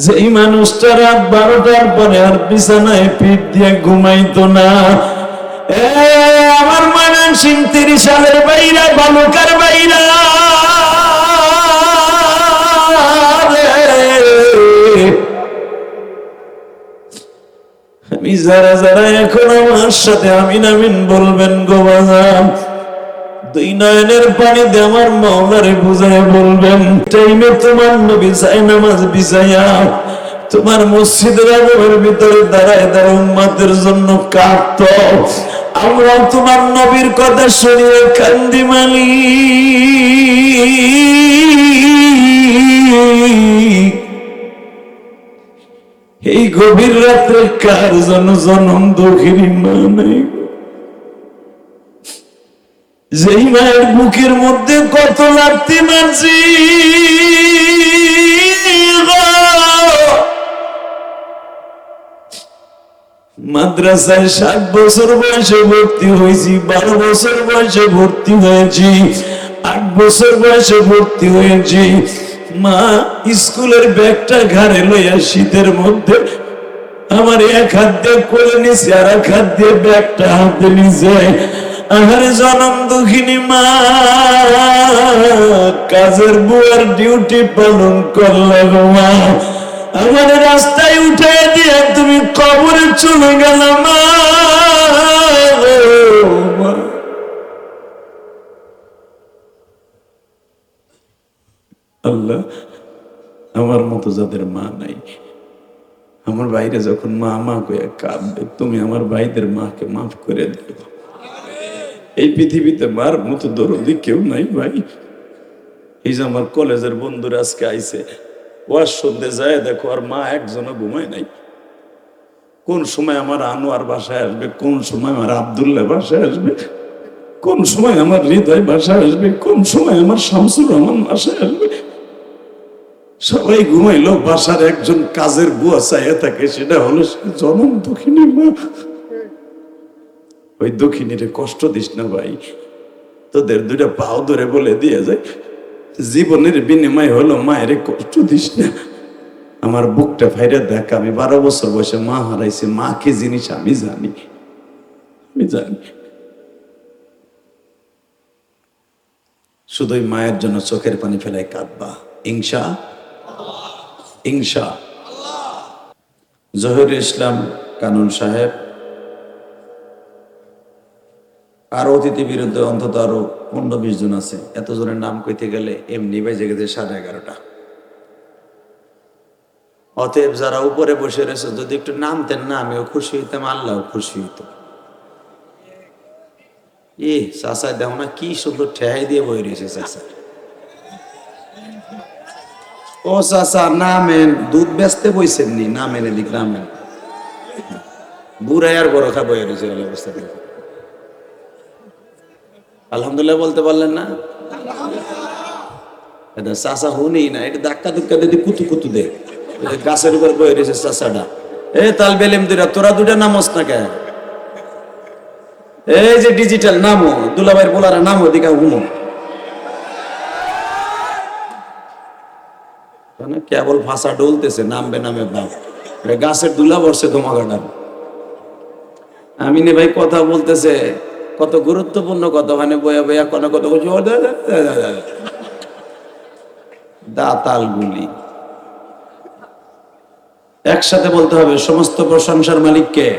যেই মানুষটা রাত 12টার পরে আর বিছানায় পিঠ দিয়ে ঘুমাইতো না, আমার ময়মনসিংহ 30 সালের বাইরা, বালুকার বাইরা, আমি যারা যারা এখন আমার সাথে আমিন আমিন বলবেন গো বাজান, দুই নয়নের পানি দিয়ে আমার মাওলারে বুঝায় বলবেন, টাইমে তোমার নবী যায় নামাজ বিছায়া তোমার মসজিদের আগের ভিতরে দাঁড়ায় দাঁড়ায় উম্মতের জন্য কাঁদতো, আমরা তোমার নবীর কথা শুনিয়ে কান্দি মালি। এই গভীর রাত্রে কার জন্য জনম দুঃখিনী মা নাই, যেই মায়ের বুকের মধ্যে কত লাথি মারছি, মাদ্রাসায় 7 বছর বয়সে ভর্তি হয়েছি, 12 বছর বয়সে ভর্তি হয়েছি, 8 বছর বয়সে ভর্তি হয়েছি। মা স্কুলের ব্যাগটা ঘাড়ে লইয়া শীতের মধ্যে আমার এক হাত দিয়ে কোলে নিছে, আর এক হাত দিয়ে ব্যাগটা হাতে নিছে। আহারে জনম দুঃখিনী মা, কাজের বুয়ার ডিউটি পালন করলে গো মা, আমার রাস্তায় উঠে দিয়ে তুমি কবরে চলে গেল মা। আল্লাহ, আমার মতো যাদের মা নাই, আমার ভাইরা যখন মা মা কইয়া কাঁদবে, তুমি আমার ভাইদের মাকে মাফ করে দিও। এই পৃথিবীতে মার মতো দরদি কেউ নাই ভাই। এই যে আমার কলেজের বন্ধুরা আজকে আইছে, ওয়াজ শুনতে যায়, দেখো আর মা একজনও ঘুমায় নাই। কোন সময় আমার আনোয়ার বাসায় আসবে, কোন সময় আমার আব্দুল্লাহ বাসায় আসবে, কোন সময় আমার হৃদয় বাসায় আসবে, কোন সময় আমার শামসুর রহমান বাসায় আসবে। সবাই ঘুমাইলো, বাসার একজন কাজের বুয়া চাইয়া থাকে, সেটা হলো জনম দক্ষিণী মা। ওই দক্ষিণীরে কষ্ট দিস না ভাই, তোদের 2টা পাও ধরে বলে দিয়ে যায়, জীবনের বিনিময় হলো মায়ের কষ্ট দিস না। আমার বুকটা ফাইরে দেখ, আমি 12 বছর বয়সে মা হারাইছি, মা কি জিনিস আমি জানি, আমি জানি। শুধুই মায়ের জন্য চোখের পানি ফেলায় কাঁদবা, ইনশা ইনশা। জহিরুল ইসলাম কানুন সাহেব আর অতিথি বিরুদ্ধে অন্তত আরো 15-20 জন আছে। এতজনের নাম কইতে গেলে এমনি বেজে গেছে 11:30। অতএব যারা উপরে বসে রয়েছে, যদি একটু নামতেন না, আমিও খুশি হইতাম, আল্লাহ খুশি হইত। চাচা দেখো না কি সুন্দর ঠেহাই দিয়ে বই রয়েছে চাচা। ও চাচা নামেন, দুধ বেচতে বইছেন নি? নামেন এদিক, নামেন। বুড়াই আর বড় খা বই রয়েছে অবস্থা। আলহামদুলিল্লাহ বলতে পারলেন না? চাচা হুনি না, এটা ধাক্কা ধুক্কা দিদি কুতু কুতু দে। গাছের উপর বয়ে রয়েছে চাচাটা। তালবেলেম দুরা, তোরা 2টা নামস না কে? এই যে ডিজিটাল নামো, দুলাভাইয়ের বলারা নামো, দিকা হুমো। কেবল ভাষা ডলতেছে, নামবে নামে বাপ। গাছের দুলা বসছে তোমাগাটার। আমিনে ভাই কথা বলতেছে, কত গুরুত্বপূর্ণ কথা, মানে বয়া বয়া কোনো কথা বলছি, দাতাল গুলি। একসাথে বলতে হবে, সমস্ত প্রশংসার মালিক কে?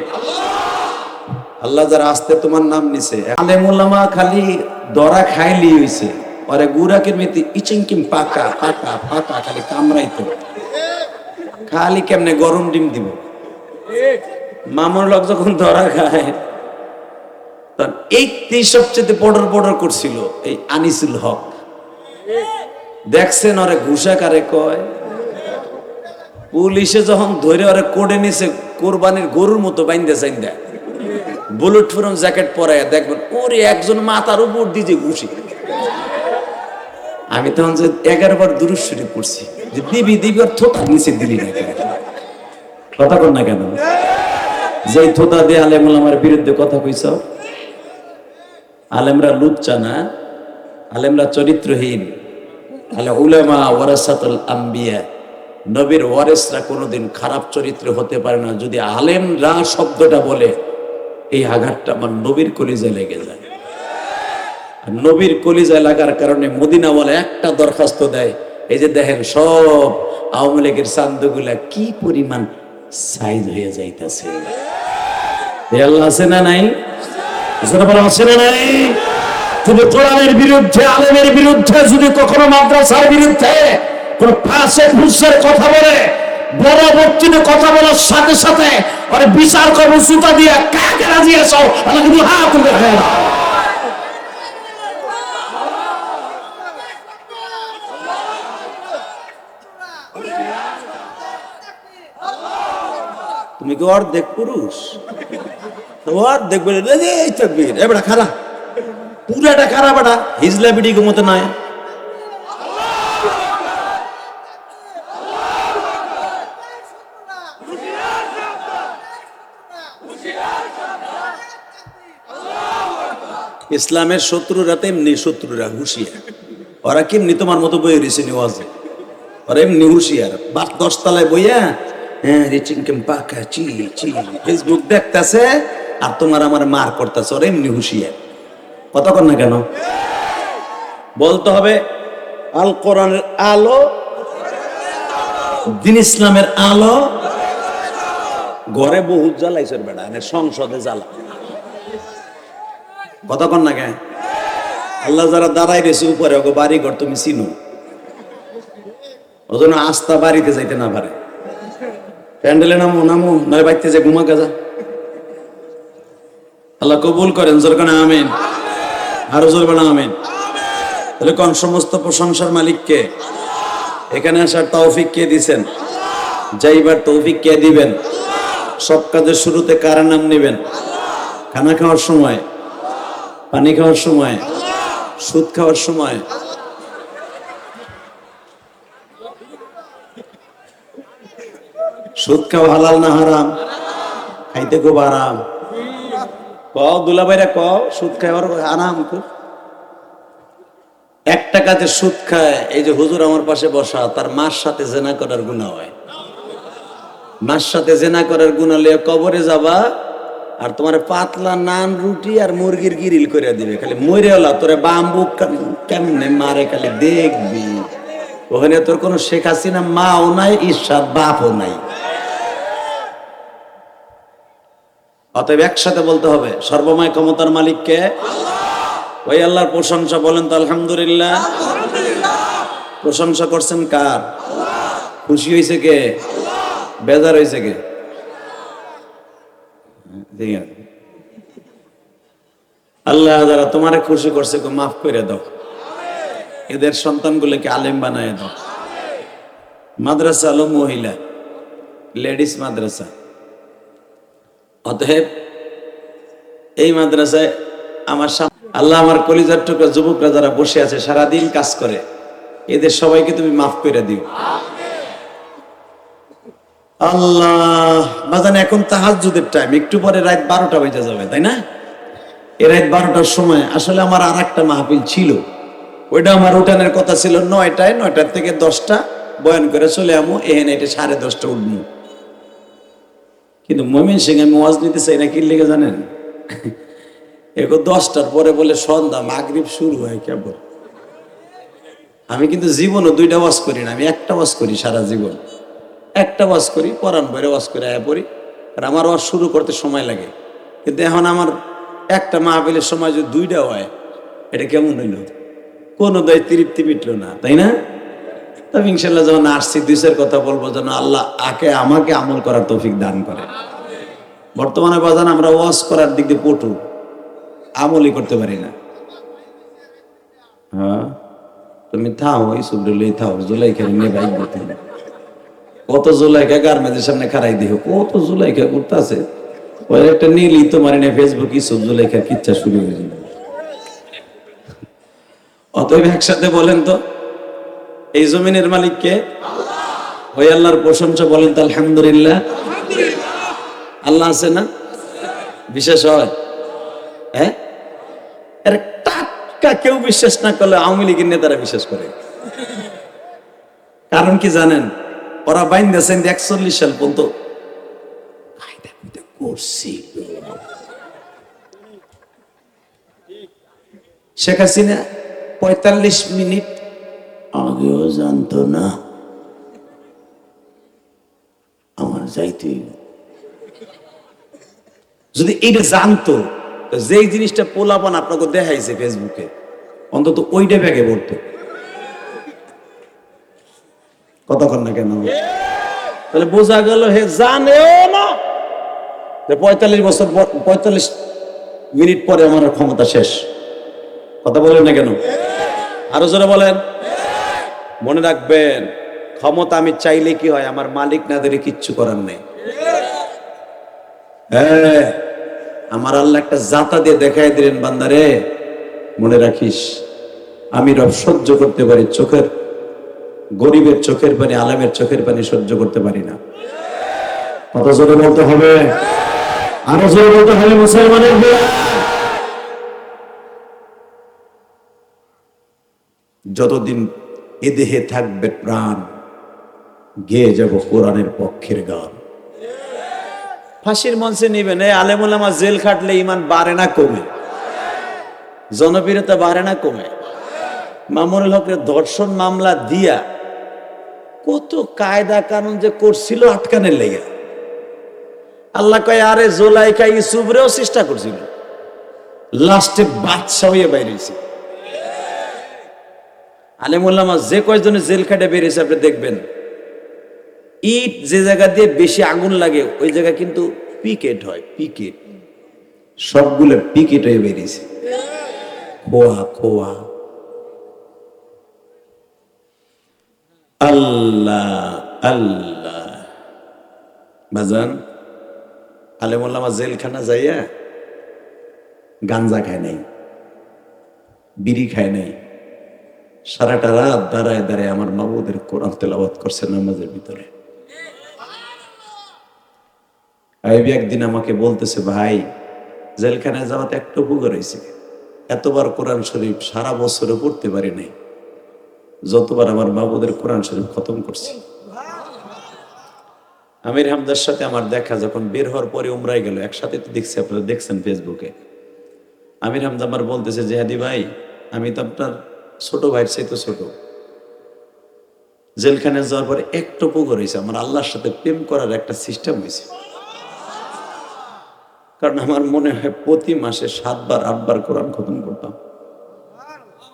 আল্লাহ। যারা আসতে তোমার নাম নিছে, আলেম ওলামা খালি দরা খাইলি হইছে, আরে গুরাকের মেতি ইচিংকিম পাকা পাকা পাকা খালি কামড়াইতো, খালি কেমনে গরম ডিম দিব। মামুর লোক যখন ধরা খায়, তখন এই সবচেয়ে বর্ডার করছিল এই আনিসুল হক। দেখছেন ওরে ঘুষা কারে কয়? পুলিশে যখন ধরে ওরে কোডে নিছে, কোরবানির গরুর মতো বাইন্দে চাইন্দা, বুলেট প্রুফ জ্যাকেট পরায়, দেখবেন ওরে একজন মাথার উপর দিয়ে ঘুষি। আমি তখন যে 11 বার দুরূদ শরীফ পড়ছি, যে দিবি দিবি আর থোতা নিচে দিলি না কেন? কথা কর না কেন? যেই থোতা দিয়ে আলেম ওলামার বিরুদ্ধে কথা কইছ। আলেমরা লুচ্চা না, আলেমরা চরিত্রহীন, আল উলামা ওয়ারাসাতুল আম্বিয়া, নবীর ওয়ারিসরা কোনোদিন খারাপ চরিত্র হতে পারে না। যদি আলেমরা শব্দটা বলে, এই আঘাতটা আমার নবীর কলিজায় লেগে যায়। আর নবীর কলিজায় লাগার কারণে মদিনাওয়ালা একটা দরখাস্ত দেয়, এই যে দেখেন সব আওয়ামী লীগের চান্দগুলা কি পরিমাণ সাইজ হয়ে যাইতেছে। আল্লাহ আছে না নাই? আছে না নাই? তুমি কোরআনের বিরুদ্ধে, আলেমের বিরুদ্ধে, যদি কখনো মাদ্রাসার বিরুদ্ধে কোন ফাসেক ফুসের কথা বলে, বড় বক্তৃতা কথা বলার সাথে সাথে ওরে বিচার করবো সুতা দিয়ে। কাকে রাজি আছো? আল্লাহ কিন্তু হাত তুলে দেয় না। তুমি কি অর্ধেক পুরুষ? অর্ধেক বলে এবার খারাপ, পুরাটা খারাপ, এটা হিজলা বিডির মতো নয়। ইসলামের শত্রুরা তেমনি শত্রুরা হুঁশিয়ার। ওরা কেমনি তোমার মতো বই রয়েছে নিওয়াজে, ওরা এমনি হুঁশিয়ার। 10 তলায় বইয়া ফেসবুক দেখতেছে আর তোমার আমার মার করতেছে, ওরা এমনি হুঁশিয়ার। কতক্ষণ না কেন বলতে হবে আল কোরআনের আলো, দ্বীন ইসলামের আলো। ঘরে বহুত জ্বালাইছে বেড়া, সংসদে জ্বালা। কতক্ষণ না কেন? আল্লাহ যারা দাঁড়াই রয়েছে উপরে, ওকে বাড়ি ঘর তুমি চিনো, ওজন্য আস্থা বাড়িতে যাইতে না পারে। প্যান্ডেলে নামো নামো, নয় বাইতে যে ঘুমা গাজা। আল্লাহ কবুল করেন, জোর কানে আমিন, আরো জোর বানা আমিন। তাহলে কোন সমস্ত প্রশংসার মালিক কে? এখানে আসার তৌফিক কে দিবেন? যাইবার তৌফিক কে দিবেন? সব কাজের শুরুতে কার নাম নেবেন? খানা খাওয়ার সময়, পানি খাওয়ার সময়, সুদ খাওয়ার সময়। সুদ খাওয়া হালাল না হারাম? খাইতে খুব আরাম। কও দুলাভাইরা, কও সুদ খাওয়ার আরাম খুব। 1 টাকাতে সুদ খায়, এই যে হুজুর আমার পাশে বসা, তার মার সাথে জেনা করার গুনাহ হয়। মার সাথে জেনা করার গুনাহ লিয়ে কবরে যাবা, আর তোমার পাতলা নান রুটি আর মুরগির গিরিল করে দিবে। খালি মরে হলা তোরে বাম্বু কেমনে মারে খালি দেখবি। ওখানে তোর কোনো শেখ হাসিনা মাও নাই, ঈর্ষাদ বাপও নাই। অতএব একসাথে বলতে হবে সর্বময় ক্ষমতার মালিক কে? ওই আল্লাহর প্রশংসা বলেন তো আলহামদুলিল্লাহ। প্রশংসা করছেন কার? খুশি হয়েছে কে? বেজার হয়েছে কে? আল্লাহ যারা তোমারে খুশি করছে মাফ করে দাও, এদের সন্তানগুলোকে আলেম বানায় দাও। মাদ্রাসা হলো মহিলা, লেডিস মাদ্রাসা। অতএব এই মাদ্রাসায় আমার আল্লাহ আমার কলিজার টুকরা যুবকরা যারা বসে আছে সারাদিন কাজ করে, এদের সবাইকে তুমি মাফ করে দিও আল্লাহ। বাজান এখন তাহাজ্জুদের টাইম, একটু পরে রাত 12টা বেজে যাবে, তাই না? এই রাত 12টার সময় আসলে আমার আর একটা মাহফিল ছিল, ওইটা আমার উঠানের কথা ছিল 9টায়। 9টার থেকে 10টা বয়ান করে চলে আমো, এহেন এটা 10:30 উঠবো। কিন্তু ময়মনসিংহে আমি ওয়াজ নিতে চাই না, কি লেগে জানেন? এখন 10টার পরে বলে সন্ধ্যা মাগরিব শুরু হয় কেবল। আমি কিন্তু জীবনও 2টা ওয়াজ করি না, আমি একটা ওয়াজ করি সারা জীবন। একটা ওয়াজ করি, পরান বইরে ওয়াজ করে আয়া পড়ি, আর আমার ওয়াজ শুরু করতে সময় লাগে। কিন্তু এখন আমার একটা মাহফিলের সময় যদি 2টা হয়, এটা কেমন হইল? কোনো দায় তৃপ্তি মিটলো না, তাই না? তবে ইনশাল্লাহ যখন আসছি 2-4 কথা বলবো, যেন আল্লাহ আমাকে আমল করার তৌফিক দান করে। বর্তমানে বাজান আমরা ওয়াজ করার দিক দিয়ে পটু, আমলই করতে পারি না। হ্যাঁ, তুমি থাও, এই সুবরুল্লাহ থাও, জুলাইখা নিয়ে বাইক দিতে না। কত জুলাইখা গার্মেন্টের সামনে খারাই দিও, কত জুলাইখা করতেছে। ওই একটা নীলই তো মারি না ফেসবুক, ইসব জুলাইখার কিচ্ছা শুরু হয়ে যাবে। অতএব একসাথে বলেন তো, এই জমিনের মালিক কে? ওই আল্লাহর প্রশংসা বলেন তো আলহামদুলিল্লাহ। আল্লাহ আছে না? বিশেষ হয়? হ্যাঁ, টাটকা কেউ বিশ্বাস না করলে আওয়ামী লীগের নেতারা বিশ্বাস করে। কারণ কি জানেন? ওরা বাইন্দেছেন 41 সাল পর্যন্ত করছিল। শেখ হাসিনা 45 মিনিট আগেও জানতো না আমার যাইতে। যদি এইটা জানতো, যে জিনিসটা পোলাপান আপনাকে দেখাইছে ফেসবুকে, অন্তত ওইটা ব্যাগে পড়তো। কতক্ষণ না কেন? তাহলে বোঝা গেল হে জানেও না যে 45 মিনিট পরে আমার ক্ষমতা শেষ। কথা বলেন না কেন? আরো জোরে বলেন। মনে রাখবেন, ক্ষমতা আমি চাইলে কি হয়, আমার মালিক না দিলে কিচ্ছু করার নেই। হ্যাঁ, আমার আল্লাহ একটা জাতা দিয়ে দেখাই দিলেন, বান্দারে মনে রাখিস আমি রব সহ্য করতে পারি চোখের, গরিবের চোখের পানি, আলেমের চোখের পানি সহ্য করতে পারি না। কত জোরে বলতে হবে? আরো জোরে বলতে হবে মুসলমানের। যতদিন এ দেহে থাকবে প্রাণ, গেয়ে যাব কোরআনের পক্ষের গান। ফাঁসির মঞ্চে নিবেন, এই আলেম ওলামা জেল খাটলে ইমান বাড়ে না কমে? জনপ্রিয়তা বাড়ে না কমে? মামুনুল হকের ধর্ষণ মামলা দিয়া কত কায়দা কানুন যে করছিল আটকানের লেগে। আল্লাহ কয় আরে জোলাইকা ইউসুফরেও চেষ্টা করছিল, লাস্টে বাদশা হয়ে বাইরেছে। আলেম ওলামা যে কয়জনে জেল খাটে বেরিয়েছে আপনি দেখবেন, ইট যে জায়গা দিয়ে বেশি আগুন লাগে ওই জায়গা কিন্তু পিকেট হয়, পিকেট। সবগুলো পিকেট হয়ে বেরিয়েছে, খোয়া খোয়া। আল্লাহ আল্লাহ। বাজান, আলেম ওলামা জেলখানা যাইয়া গাঞ্জা খায় নাই, বিড়ি খায় নাই, সারাটা রাত দাঁড়ায় দাঁড়ায় আমার মাবুদের কোরআন তেলাওয়াত করছে নামাজের ভিতরে। একদিন আমাকে বলতেছে, ভাই জেলখানায় যাওয়াতে একটু উপকার হয়েছে, এতবার কোরআন শরীফ সারা বছরে পড়তে পারি নাই, যতবার আমার মাবুদের কোরআন শরীফ খতম করছি। আমির হামদার সাথে আমার দেখা যখন বের হওয়ার পরে উমরায় গেল, একসাথে তো দেখছি, আপনারা দেখছেন ফেসবুকে। আমির হামদা আমার বলতেছে, জেহাদি ভাই আমি তো আপনার ছোট ভাইয়ের চাইতে ছোট, জেলখানায় যাওয়ার পরে একটু উপকার হয়েছে, আমার আল্লাহর সাথে প্রেম করার একটা সিস্টেম হয়েছে। কারণ আমার মনে হয় প্রতি মাসে 7 বার 8 বার কোরআন খতম করতাম।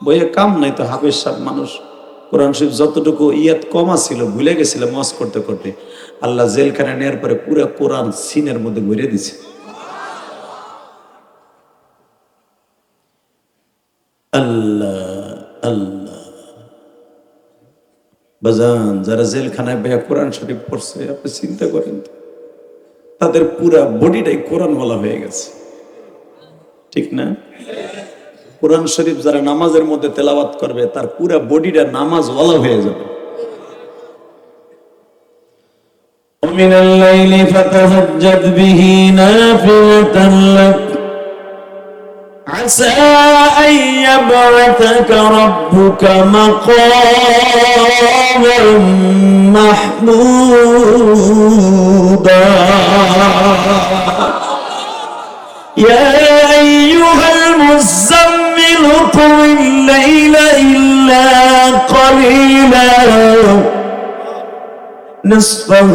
বইয়ে কাম নাই তো, হাফেজ সাহেব মানুষ, কোরআন শরীফ যতটুকু ইয়াত কমা ছিল ভুলে গেছিল মজ করতে করতে, আল্লাহ জেলখানায় নেওয়ার পরে পুরো কোরআন সিনের মধ্যে ঘুরে দিছে। আল্লাহ আল্লাহ। বাজান, যারা জেলখানায় ভাইয়া কোরআন শরীফ পড়ছে, আপনি চিন্তা করেন তো, তাদের পুরা বডিটাই কোরআন বলা হয়ে গেছে, ঠিক না? কোরআন শরীফ যারা নামাজের মধ্যে তেলাওয়াত করবে, তার পুরা বডিটা নামাজ ওয়ালা হয়ে যাবে। ومن الليل فتهجد به نافلة لك عسى أن يبعثك ربك مقاما محمودا يا أيها المزمل قم الليل إلا قليلا نصفه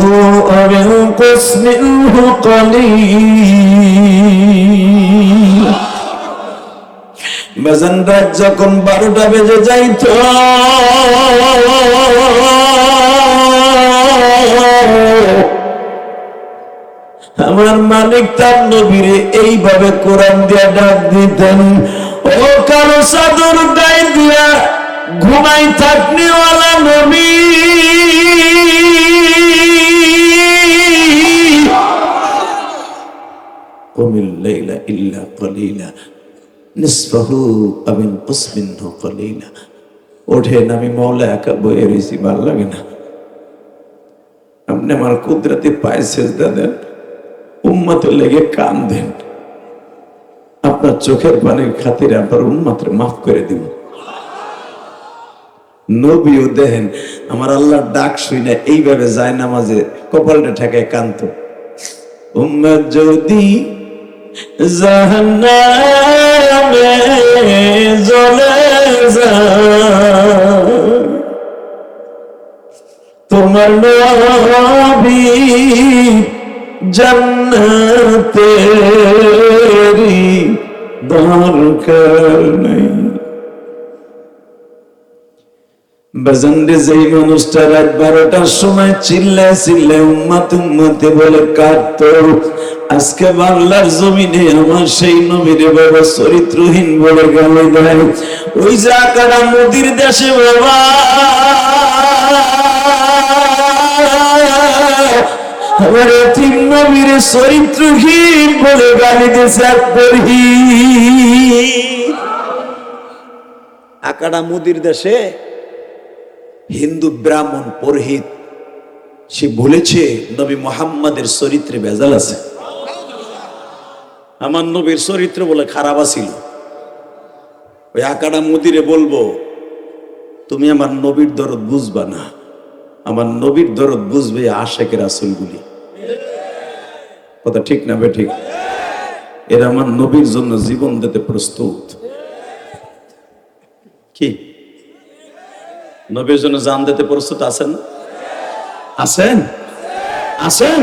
أو انقص منه قليلا। বাজান, রাত যখন 12টা বেজে যাইত, আমার মালিক তার নবীরে এইভাবে কোরআন দিয়া ডাক দিতেন, ও কারো চাদর গায়ে দিয়া ঘুমাই থাকনিওয়ালা নবী, কুমিল লাইলা ইল্লা কলিলা নিসফাহু আও ইনকুস মিনহু কলিলা। ওঠেন, আমি মওলা একা বয়ে রয়েছি, ভালো লাগে না, আপনি আমার কুদরতি পায়ে সেজদা দেন, উম্মতের লেগে কান দেন, আপনার চোখের পানির খাতিরে আপনার উম্মতরে মাফ করে দিব। নবীও দেখেন আমার আল্লাহর ডাক শুই না এইভাবে যায় নামাজে কপালটা ঠেকায় কান্ত, উম্মত যদি জাহান্নামে জ্বলে যায়, তোমার নবী জান্নাতেরই দরকার নেই। বাজানরে যেই মানুষটা রাত 12টার সময় চিল্লায় উম্মত উম্মতে বলে কাঁদতো, আজকে বাংলার জমিনে আমার সেই নবীরে বাবা চরিত্রহীন বলে গালি দেয়। ওই জায়গাটা মোদির দেশে বাবা আমার এতিম নবীর চরিত্রহীন বলে গালি দিয়েছে। আকাড়া মোদির দেশে হিন্দু ব্রাহ্মণ পুরোহিত সে বলেছে নবী মুহাম্মাদের চরিত্রে ভেজাল আছে। আমার নবীর চরিত্র বলে খারাপ আছিল। ওই আকাড়া মুদিরে বলবো তুমি আমার নবীর দরদ বুঝবা না, আমার নবীর দরদ বুঝবে আশেক রাসূলগুলি। কথা ঠিক না বে ঠিক? এরা আমার নবীর জন্য জীবন দিতে প্রস্তুত। কি নবীর জন্য জান দিতে প্রস্তুত আছেন? আছেন? আছেন?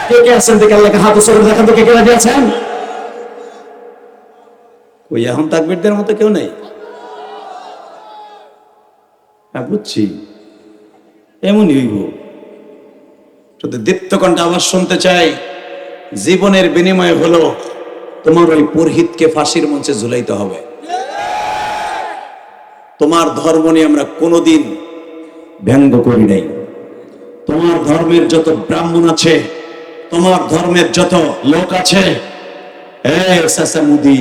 কে কে আছেন দেখে আল্লাহকে হাত উঁচু করে দেখান তো, কে কে রাজি আছেন? ওই এখন তাকবীরদের মতো কেউ নেই। হ্যাঁ বুঝছি, এমনই হইব। শুধু দীপ্তকণ্ঠে আওয়াজ শুনতে চাই, জীবনের বিনিময় হলো তোমার ওই পুরোহিতকে ফাঁসির মঞ্চে ঝুলাইতে হবে। তোমার ধর্ম নিয়ে আমরা কোনোদিন ব্যঙ্গ করি নাই। তোমার ধর্মের যত ব্রাহ্মণ আছে, তোমার ধর্মের যত লোক আছে, মুদি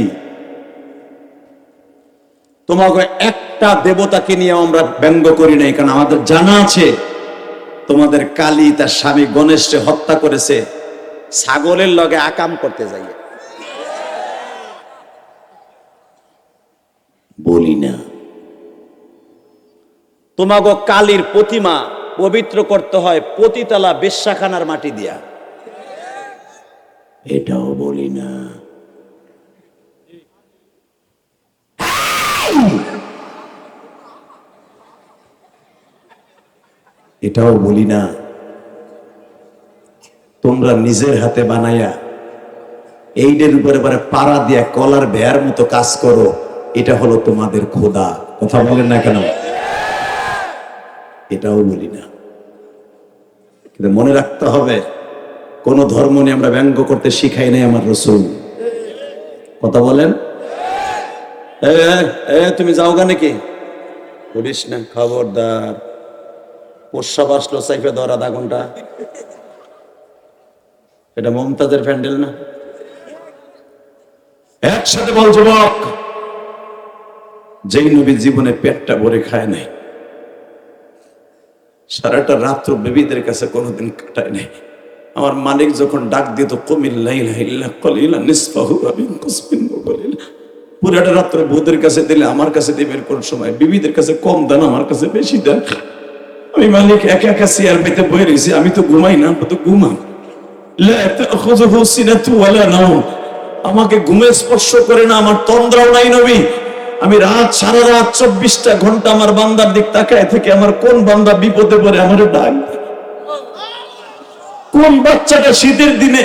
তোমাকে একটা দেবতাকে নিয়ে আমরা ব্যঙ্গ করি নাই, কারণ আমাদের জানা আছে তোমাদের কালী তার স্বামী গণেশকে হত্যা করেছে ছাগলের লগে আকাম করতে যাই। বলি না তোমাকে কালীর প্রতিমা পবিত্র করতে হয় পতিতালা বেশ্যাখানার মাটি দিয়া, এটাও বলি না। এটাও বলি না তোমরা নিজের হাতে বানাইয়া এইটার উপরে পাড়া দিয়া কলার ভেয়ার মতো কাজ করো, এটা হলো তোমাদের খোদা। কথা বলেন না কেন? এটাও বলি না। কিন্তু মনে রাখতে হবে কোন ধর্ম নিয়ে আমরা ব্যঙ্গ করতে শিখাই নাই আমার রাসূল। কথা বলেন? তুমি যাও গা নাকি? বলিস না, খবরদার। প্রস্রাব আসলো সাইফে ধর আধা ঘন্টা। এটা মমতাজের প্যান্ডেল না? একসাথে বল যুবক, যেই নবী জীবনে পেটটা ভরে খায় নাই, সারাটা রাত্র বেবিদের কাছে কোনোদিন কাটায় নাই। আমার মালিক যখন ডাক দিত কুমিল লাইলা ইল্লা কলিলা নিসফাহু ওয়া বিনকুস মিনহু কলিলা, পুরাটা রাত্র বউদের কাছে দিলে আমার কাছে দিবেন কোন সময়, বিবিদের কাছে কম দেন আমার কাছে বেশি দেন। আমি মালিক একা একা চেয়ার পেতে বয়ে রয়েছি, আমি তো ঘুমাই না, তো ঘুমান। লা তাখুযুহু সিনাতু ওয়ালা নাওম, আমাকে ঘুমে স্পর্শ করে না, আমার তন্দ্রাও নাই নবী। আমি সারা রাত 24টা ঘন্টা আমার বান্দার দিক তাকায় থেকে আমার কোন বান্দা বিপদে পড়ে আমার ডাক, কোন বাচ্চাটা শীতের দিনে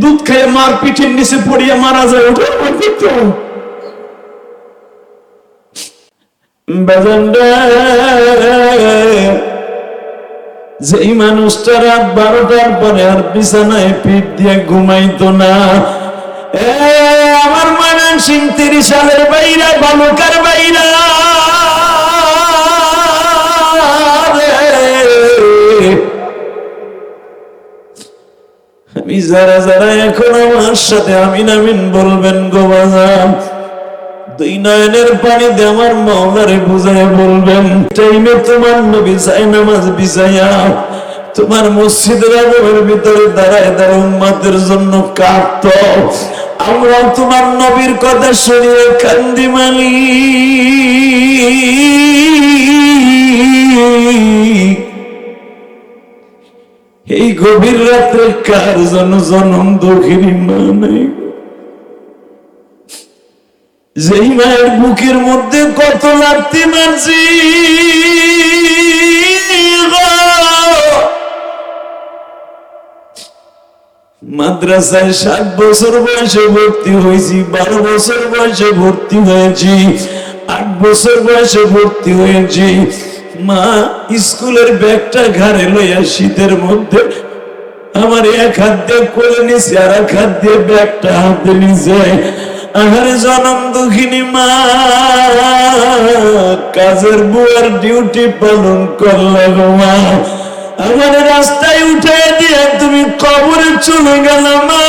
দুধ খেয়ে মার পিঠের নিচে পড়িয়া মারা যায়, ওটা আমার দেখতে হবে। যেই মানুষটা রাত 12টার পরে আর বিছানায় পিঠ দিয়ে ঘুমাইতো না, আমার ময়মন সিং 30 সালের বাইরা, বালুকার বাইরা, আমি যারা যারা এখন আমার সাথে আমিন আমিন বলবেন গো বাজান, দুই নয়নের পানি দিয়ে আমার মাওলারে বুঝায় বলবেন, টাইমে তোমার নবী যায় নামাজ বিছায়া তোমার মসজিদের আলোর ভিতরে দাঁড়ায় দাঁড়ায় উম্মতের জন্য কাঁদতো। আমরা তোমার নবীর কথা শুনিয়ে কান্দি মালি। এই গভীর রাত্রে কার যেন জনম দুঃখিনী মা নাই, যেই মায়ের বুকের মধ্যে কত লাথি মারছি, মাদ্রাসায় 7 বছর বয়সে ভর্তি হয়েছি, 12 বছর বয়সে ভর্তি হয়েছি, 8 বছর বয়সে ভর্তি হয়েছি। মা স্কুলের ব্যাগটা ঘাড়ে লইয়া শীতের মধ্যে আমার এক হাত দিয়ে কোলে নিছে, আর এক হাত দিয়ে ব্যাগটা হাতে নিছে। আহারে জনম দুঃখিনী মা, কাজের বুয়ার ডিউটি পালন করলা গো মা, আমার রাস্তায় উঠে দিয়ে তুমি কবরে চলে গেল মা।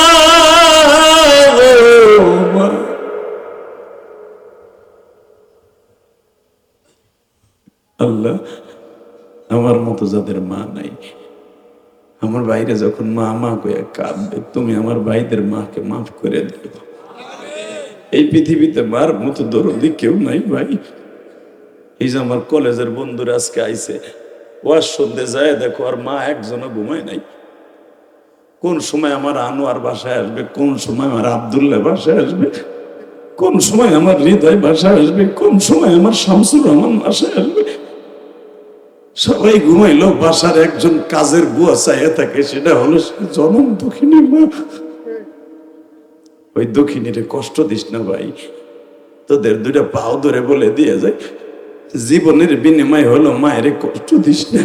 আল্লাহ, আমার মতো যাদের মা নাই, আমার ভাইরা যখন মা মা কইয়া কাঁদবে, তুমি আমার ভাইদের মাকে মাফ করে দেবে। এই পৃথিবীতে মার মতো দরদি কেউ নাই ভাই। এই যে আমার কলেজের বন্ধুরা আজকে আইছে, ওয়াজ শুনতে যায়, দেখো আর মা একজনও ঘুমায় নাই। কোন সময় আমার আনোয়ার বাসায় আসবে, কোন সময় আমার আব্দুল্লাহ বাসায় আসবে, কোন সময় আমার হৃদয় বাসায় আসবে, কোন সময় আমার শামসুর রহমান বাসায় আসবে। সবাই ঘুমাইলো, বাসার একজন কাজের বুয়া চাইয়া থাকে, সেটা হলো জনম দুঃখিনী মা। ওই দুঃখিনীরে কষ্ট দিস না ভাই, তোদের 2টা পাও ধরে বলে দিয়ে যায়, জীবনের বিনিময় হলো মায়ের কষ্ট দিস না।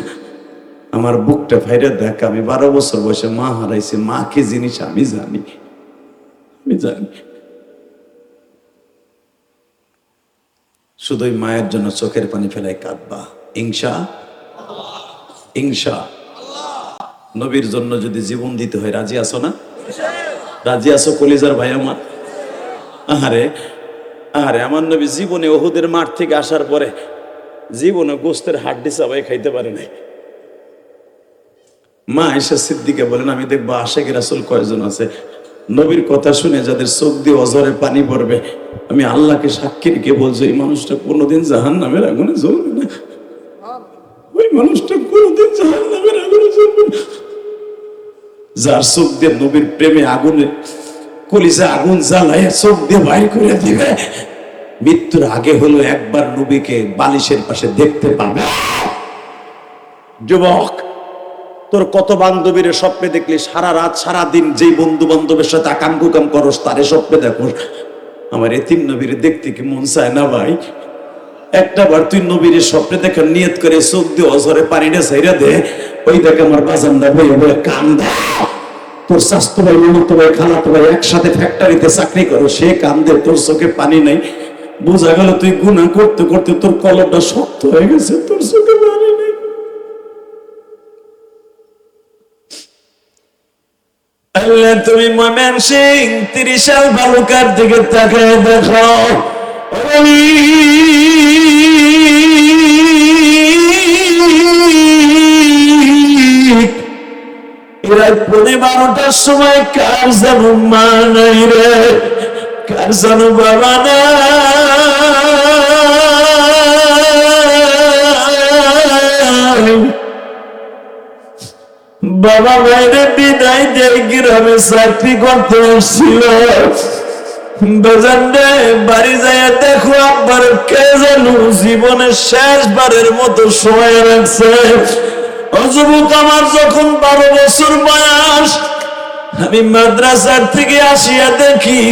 আমার বুকটা ফাইরে দেখ, আমি 12 বছর বয়সে মা হারাইছি, মা কি জিনিস আমি জানি, আমি জানি। শুধুই মায়ের জন্য চোখের পানি ফেলাই কাঁদবা, ইনশা নবীর জন্য যদি জীবন দিতে হয়, রাজি আছো না? রাজি আছো কলিজার ভাই আমার? আহারে আহারে, আমার নবী জীবনে ওহুদের মাঠ থেকে আসার পরে জীবনে গোস্তের হাড্ডি চাবাই খাইতে পারে নাই। মা আয়েশা সিদ্দিকা বলেন, আমি দেখবো আশেকের রাসূল কয়জন আছে, নবীর কথা শুনে যাদের চোখ দিয়ে অঝরে পানি পড়বে, আমি আল্লাহকে সাক্ষী রেখে বলছি, এই মানুষটা কোনোদিন জাহান্নামের আগুনে জ্বলবে না, ওই মানুষটা কোনোদিন জাহান্নামের আগুনে জ্বলবে না। যার চোখ দিয়ে নবীর প্রেমে আগুনে কলিজা আগুন জ্বালায় চোখ দিয়ে বাইর করে দিবে, মৃত্যুর আগে হলো একবার নবীকে বালিশের পাশে দেখতে পাবে। যুবক, তোর কত বান্ধবীর স্বপ্নে দেখলি, সারা রাত সারা দিন যেই বন্ধু বান্ধবের সাথে আকাম কুকাম করস, তারে স্বপ্নে দেখোস। আমার এতিম নবীর দেখতে কি মন চায় না ভাই? একটা বার তুই নবীর স্বপ্নে দেখার নিয়ত করে চোখ দিয়ে অঝরে পানিটা ছাইরা দে, ওই দেখ আমার বাজানটা বই বলে কান্দে। তোর স্বাস্থ্য ভাই, মমতো ভাই, খালাতো ভাই একসাথে ফ্যাক্টরিতে চাকরি করো, সে কান্দে, তোর চোখে পানি নাই। বোঝা গেল তুই গুনাহ করতে করতে তোর কলমটা শক্ত হয়ে গেছে, তোর চোখে পানি নেই। আল্লাহ, তুমি ময়মনসিংহ 30 সাল বালুকার দিকে তাকায় দেখো, রাত 12টার সময় কার যেন মা নাই রে, কার যেন বাবা নাই। বাবা মায়ের বিদায় দিয়ে গ্রামে চাকরি করতে আসছিল, বাড়ি যায় দেখো আব্বার কে যেন জীবনের শেষবারের মতো সময় রাখছে। যুবক, আমার যখন 12 বছর বয়স, আমি মাদ্রাসার থেকে আসিয়া দেখি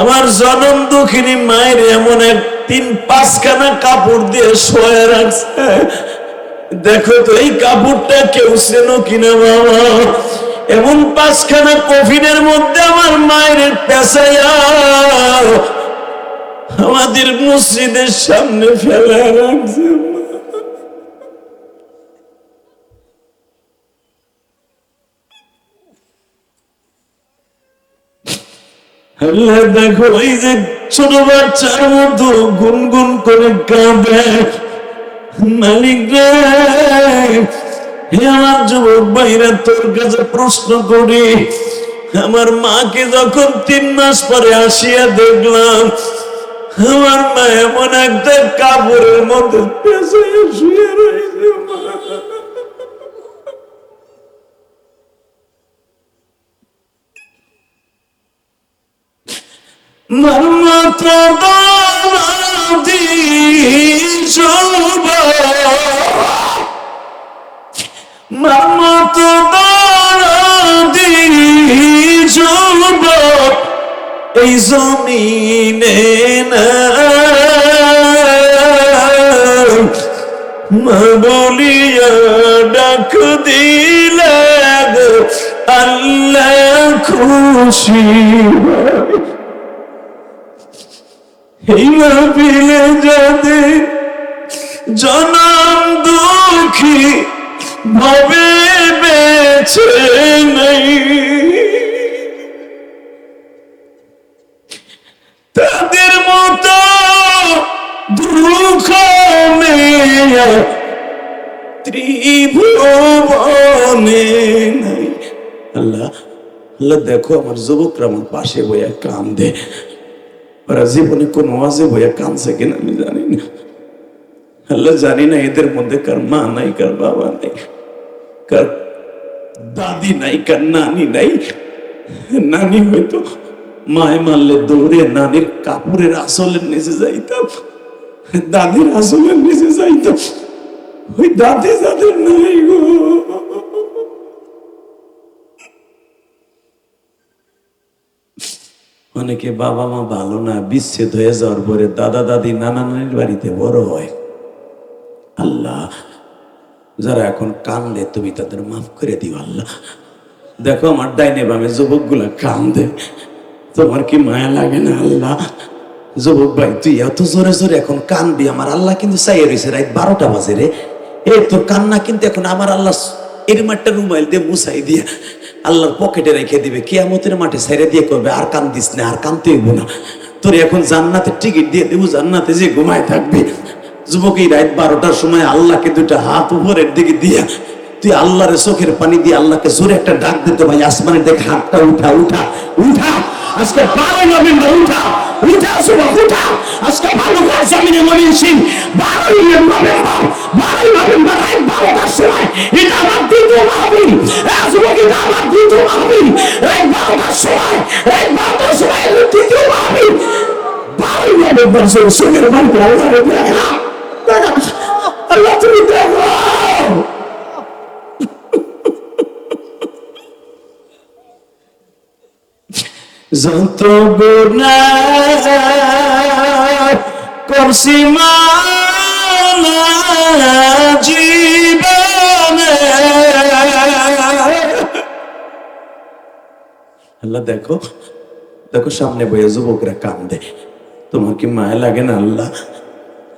আমার জনম দুঃখিনী মায়ের এমন 3-5 খানা কাপড় দিয়ে শোয়া রাখছে। দেখো তো এই কাপড়টা কেউ চেনো কিনা বাবা? এমন 5 খানা কফিনের মধ্যে আমার মায়ের পেঁচাইয়া আমাদের মসজিদের সামনে ফেলে রাখছে। আল্লাহ, দেখো এই যে ছোট বাচ্চার মতো গুনগুন করে কাঁদে। মালিক রে, হে আমার যুবক ভাইরা, তোর কাছে প্রশ্ন করি, আমার মাকে যখন 3 মাস পরে আসিয়া দেখলাম, আমার মা এমন একটা কাপড়ের মধ্যে পেঁচাইয়া শুয়ে রয়েছে। মারমাত্র দাদি শোভা, মারমাত্র দাদি শোভা এই জমিনে না, মা বলিয়া ডাক দিলে গো আল্লাহ খুশি হয়। এই মাহফিলে যাদের জনম দুঃখী ভাবে বেছে নেই, তাদের মতো দুঃখ মেয়া ত্রিভুবনে নাই। আল্লাহ আল্লাহ দেখো আমার যুবকরা আমার পাশে বইয়া কান্দে, ওরা জীবনে কোন ওয়াজে বইয়া কাঁদছে কিনা আমি জানি না। আল্লাহ জানি না এদের মধ্যে কার মা নাই, কার বাবা নাই, কার দাদি নাই, কার নানি নাই। নানি হয়তো মায় মারলে দৌড়ে নানির কাপড়ের আসলের নিচে যাইতাম, দাদির আসলের নিচে যাইতাম। ওই দাদি যাদের নাই গো, অনেকে বাবা মা ভালো না, বিচ্ছেদ হয়ে যাওয়ার পরে দাদা দাদি নানা নানির বাড়িতে বড় হয়। আল্লাহ যারা এখন কান্দে তুমি তাদের মাফ করে দিও আল্লাহ। দেখো আমার ডাইনে বামে যুবক গুলা কান্দে, তোমার কি মায়া লাগে না আল্লাহ? যুবক ভাই তুই এত জোরে জোরে এখন কানবি, আমার আল্লাহ কিন্তু চাইয়ে রয়েছে রাত 12টা বাজে রে। এই তোর কান্না কিন্তু এখন আমার আল্লাহ এরকম একটা রুমাইল দিয়ে মুছাই দিয়ে আল্লাহর পকেটে রেখে দিবে, কিয়ামতের মাঠে ছেড়ে দিয়ে করবে আর কান্দিস না, আর কানতে হইব না, তোর এখন জান্নাতের টিকিট দিয়ে দেবো, জান্নাতে যে ঘুমায় থাকবি। যুবক এই রাত 12টার সময় আল্লাহকে 2টা হাত উপরের দিকে দিয়া তুই আল্লাহর চোখের পানি দিয়ে আল্লাহকে জোরে একটা ডাক দিতে ভাই, আসমানের দেখে হাতটা উঠা উঠা উঠা, আজকে 12 নভেম্বর উঠা উঠা, যুবক উঠা, আজকে ভালো কাজ জামিনে মমিন সিং 12 নভেম্বর 12টার সময় এটা আমার দ্বিতীয় মাহফিল। যুবক এটা আমার দ্বিতীয় মাহফিল, রাত 12টার সময়, রাত 12টার সময় দ্বিতীয় মাহফিল। 12 নভেম্বর সঙ্গের বাড়িতে আল্লাহ আল্লাহ তুমি দেখো। যত গুনাহ করছি মানা জীবনে, আল্লাহ দেখো দেখো সামনে বইয়া যুবকরা কান্দে, তোমার কি মায়া লাগে না আল্লাহ?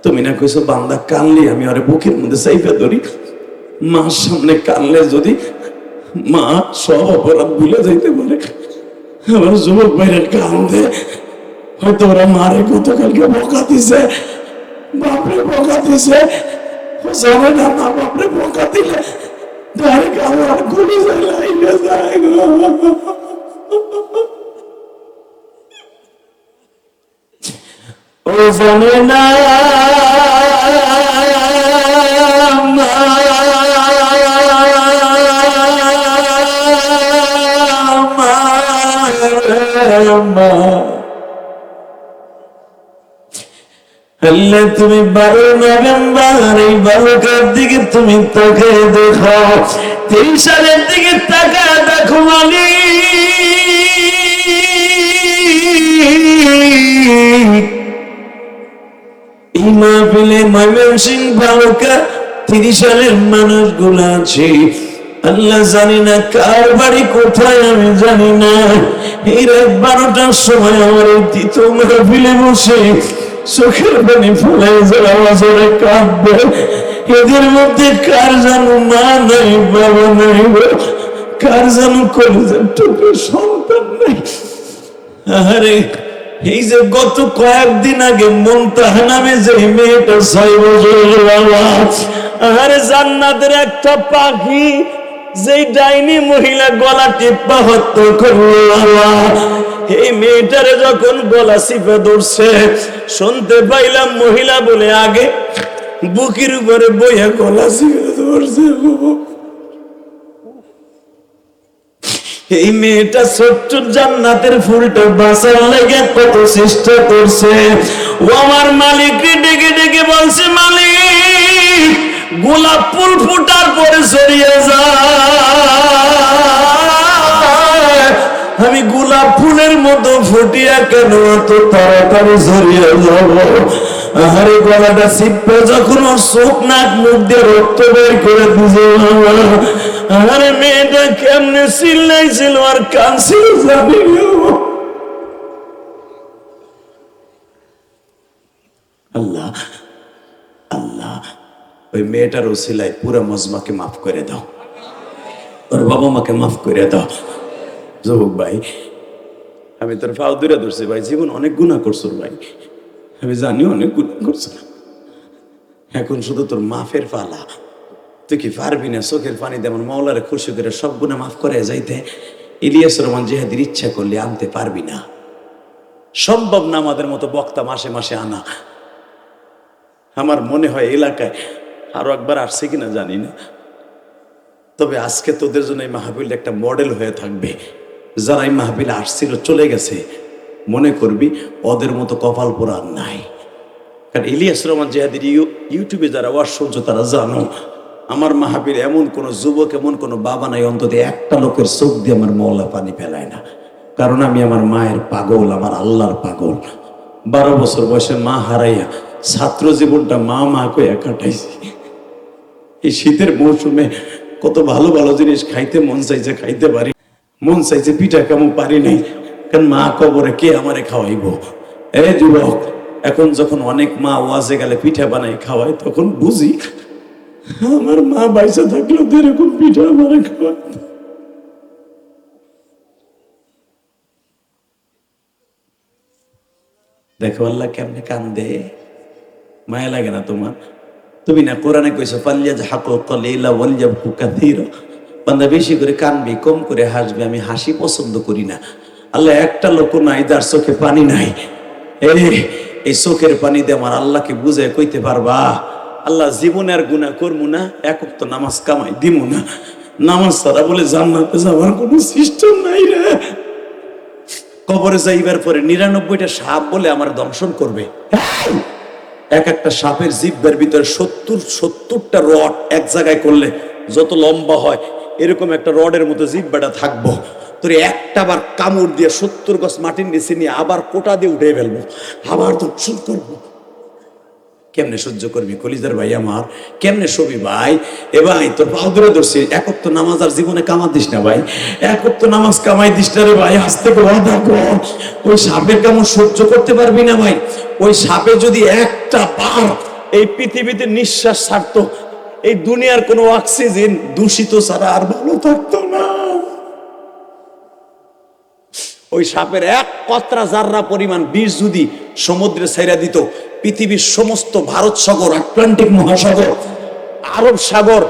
তুমি না কইছো বান্দা কানলে আমি আরে বুকের মধ্যে চাইপা ধরি। মার সামনে কানলে যদি মা সব অপরাধ ভুলে যাইতে পারে। আমার যুবক ভাইরা কান্দে, হয়তো ওরা মারে গতকালকে বকা দিছে, বাপরে বকা দিছে, জানে না মা বাপরে বকা দিলে ডাইরেক্ট আমার গুলি যায় লাইনে যায় গো। ও জানে না আল্লাহ তুমি 12 নভেম্বর এই বালকার দিকে তুমি তাকে দেখো, 23 সালের দিকে তাকা দেখো মালিক। এই মাহফিলে ময়মনসিংহ বালকা 30 সালের মানুষগুলা আছে। আল্লাহ জানি না কার বাড়ি কোথায়, আমি জানি না। এই রাত 12টার সময় আমার এই দ্বিতীয় মাহফিলে বসে চোখের পানি ফেলে যারা আওয়াজে কাঁদবে, এদের মধ্যে কার জানো মা নাই, বাবা নাই, কার জানো কলেজের টুকরো সন্তান নাই। আরে এই যে গত কয়েকদিন আগে মুনতাহা নামে যে মেয়েটা 6 বছরের বাবা, আরে জান্নাতের একটা পাখি যেই ডাইনি মহিলা গলা টিপ্পা হত্যা করলো, এই মেয়েটারে যখন গলা চিপে ধরছে, শুনতে পাইলাম মহিলা বলে আগে বুকের উপরে বইয়া গলা চিপে ধরছে। এই মেয়েটা ছোট্ট জান্নাতের ফুলটা বাঁচার লেগে কত চেষ্টা করছে। ও আমার মালিক ডেকে ডেকে বলছে, মালিক গোলাপ ফুল ফুটার পরে সরিয়ে যায়, আমি গোলাপ ফুলের মতো ফুটিয়া কেন এত তাড়াতাড়ি সরিয়ে যাব? আরে গলাটা চিপে যখন ওর চোখ নাক মুখ দিয়ে রক্ত বের করে দিছে, আরে মেয়েটা কেমনে চিল্লাইছিল আর কাঁদছিল জানি না। আল্লাহ আল্লাহ, ওই মেয়েটার ওসিলায় পুরো মজমাকে মাফ করে দাও, ওর বাবা মাকে মাফ করে দাও। যুবক ভাই, আমি তোর পাও দূরে ধরছি ভাই, জীবন অনেক গুনাহ করছো ভাই, আমি জানি অনেক গুনাহ করছো, এখন শুধু তোর মাফের পালা। তুই কি পারবি না চোখের পানি যেমন মাওলারে খুশি করে সব গুনাহ মাফ করে যাইতে? ইলিয়াস রহমান জিহাদির ইচ্ছা করলে আনতে পারবি না, সম্ভব না আমাদের মতো বক্তা মাসে মাসে আনা। আমার মনে হয় এলাকায় আরো একবার আসছে কিনা জানি না, তবে আজকে তোদের জন্য এই মাহফিল একটা মডেল হয়ে থাকবে। যারা এই মাহফিলে আসছিল চলে গেছে, মনে করবি ওদের মতো কপাল পোড়া আর নাই। কারণ ইলিয়াস রহমান জিহাদির ইউটিউবে যারা ওয়াজ শুনছো তারা জানো, আমার মাহফিল এমন কোন যুবক, এমন কোন বাবা নাই অন্তত একটা লোকের চোখ দিয়ে আমার মওলা পানি ফেলায় না। কারণ আমি আমার মায়ের পাগল, আমার আল্লাহর পাগল। 12 বছর বয়সে মা হারাইয়া ছাত্র জীবনটা মা মা কইয়া কাটাইছি। এই শীতের মৌসুমে কত ভালো ভালো জিনিস খাইতে মন চাইছে, খাইতে পারি, মন চাইছে পিঠা কেমন পারি নাই, কারণ মা কবরে কে আমারে খাওয়াইব? এই যুবক, এখন যখন অনেক মা ওয়াজে গেলে পিঠা বানাই খাওয়ায়, তখন বুঝি আমার মা বাইসা থাকলেও তো এরকম পিঠা আমারে খাওয়ায়। দেখো আল্লাহ কেমনে কান্দে, মায়া লাগে না তোমার? তুমি না কোরআনে কইছো ফালইয়াজহাকু কালিলা ওয়ালইয়াবকু কাসীরা, বান্দা বেশি করে কানবি কম করে হাসবে। আমি হাসি পছন্দ করি না। আল্লাহ একটা লোক নাই যার চোখে পানি নাই। এই চোখের পানি দিয়ে আমার আল্লাহকে বুঝায় কইতে পারবা, আল্লাহ জীবনে আর গুনাহ করবো না, এক ওয়াক্ত নামাজ কামাই দিব না, নামাজ ছাড়া বলে জান্নাতে যাওয়ার কোনো সিস্টেম নাই রে। কবরে যাইবার পরে 99টা সাপ বলে আমার দংশন করবে। এক একটা সাপের জিহ্বার ভিতরে 70টা রড এক জায়গায় করলে যত লম্বা হয়, এরকম একটা রডের মতো জিহ্বাটা থাকবো। তোর একটা বার কামড় দিয়ে 70 গজ মাটির নিচে নিয়ে আবার কোটা দিয়ে উঠে ফেলবো, আবার দংশন করবো। কেমনে সহ্য করবি কলিজার ভাই আমার? কেমনে শোবি ভাই? এ ভাই তোর পাও ধরে ধরছি, এক ওয়াক্ত নামাজ আর জীবনে কামা দিস না ভাই, এক ওয়াক্ত নামাজ কামাই দিস না রে ভাই। আস্তে করে ওয়াদা কর, ওই সাপের কামড় সহ্য করতে পারবি না ভাই। ওই সাপে যদি একটা বার এই পৃথিবীতে নিঃশ্বাস ছাড়তো, এই দুনিয়ার কোনো অক্সিজেন দূষিত ছাড়া আর ভালো থাকতো না। ওই সাপের এক কতরা জাররা পরিমাণ বিষ যদি সমুদ্রে ছেড়ে দিত, পৃথিবীর সমস্ত ভারত সাগর, আটলান্টিক মহাসাগর, আরব সাগর,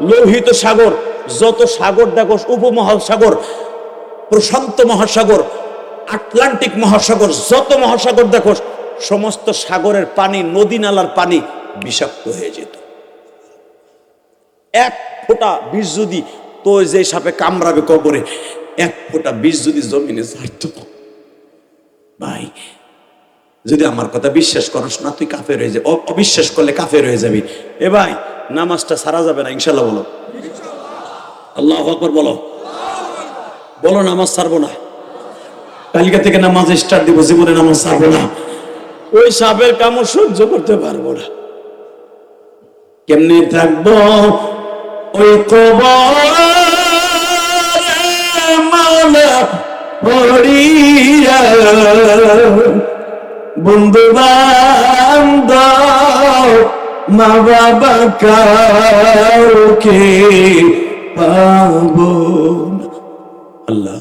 লোহিত সাগর, যত সাগর দেখো, উপমহাসাগর, প্রশান্ত মহাসাগর, আটলান্টিক মহাসাগর, যত মহাসাগর দেখো, সমস্ত সাগরের পানি, নদী নালার পানি বিষাক্ত হয়ে যেত। এক ফোঁটা বিষ যদি, তো যে সাপে কামড়াবে কবরে, এক ফোঁটা বিষ যদি জমিনে ছাড়ত, ভাই যদি আমার কথা বিশ্বাস করস না, তুই কাফের হয়ে যাবি। অবিশ্বাস করলে কাফের হয়ে যাবি। এ ভাই নামাজটা সারা যাবে না ইনশাল্লাহ? বলো আল্লাহু আকবার, বলো বলো নামাজ ছাড়বো না। কালকে থেকে নামাজ স্টার্ট দিব, জীবনে নামাজ ছাড়বো না। ওই সাপের কামড় সহ্য করতে পারবো না। কেমনে থাকবো ওই কবরে মাওলা পড়িয়া, বন্ধু বান্ধব মা বাবা কাউকে পাবো না। আল্লাহ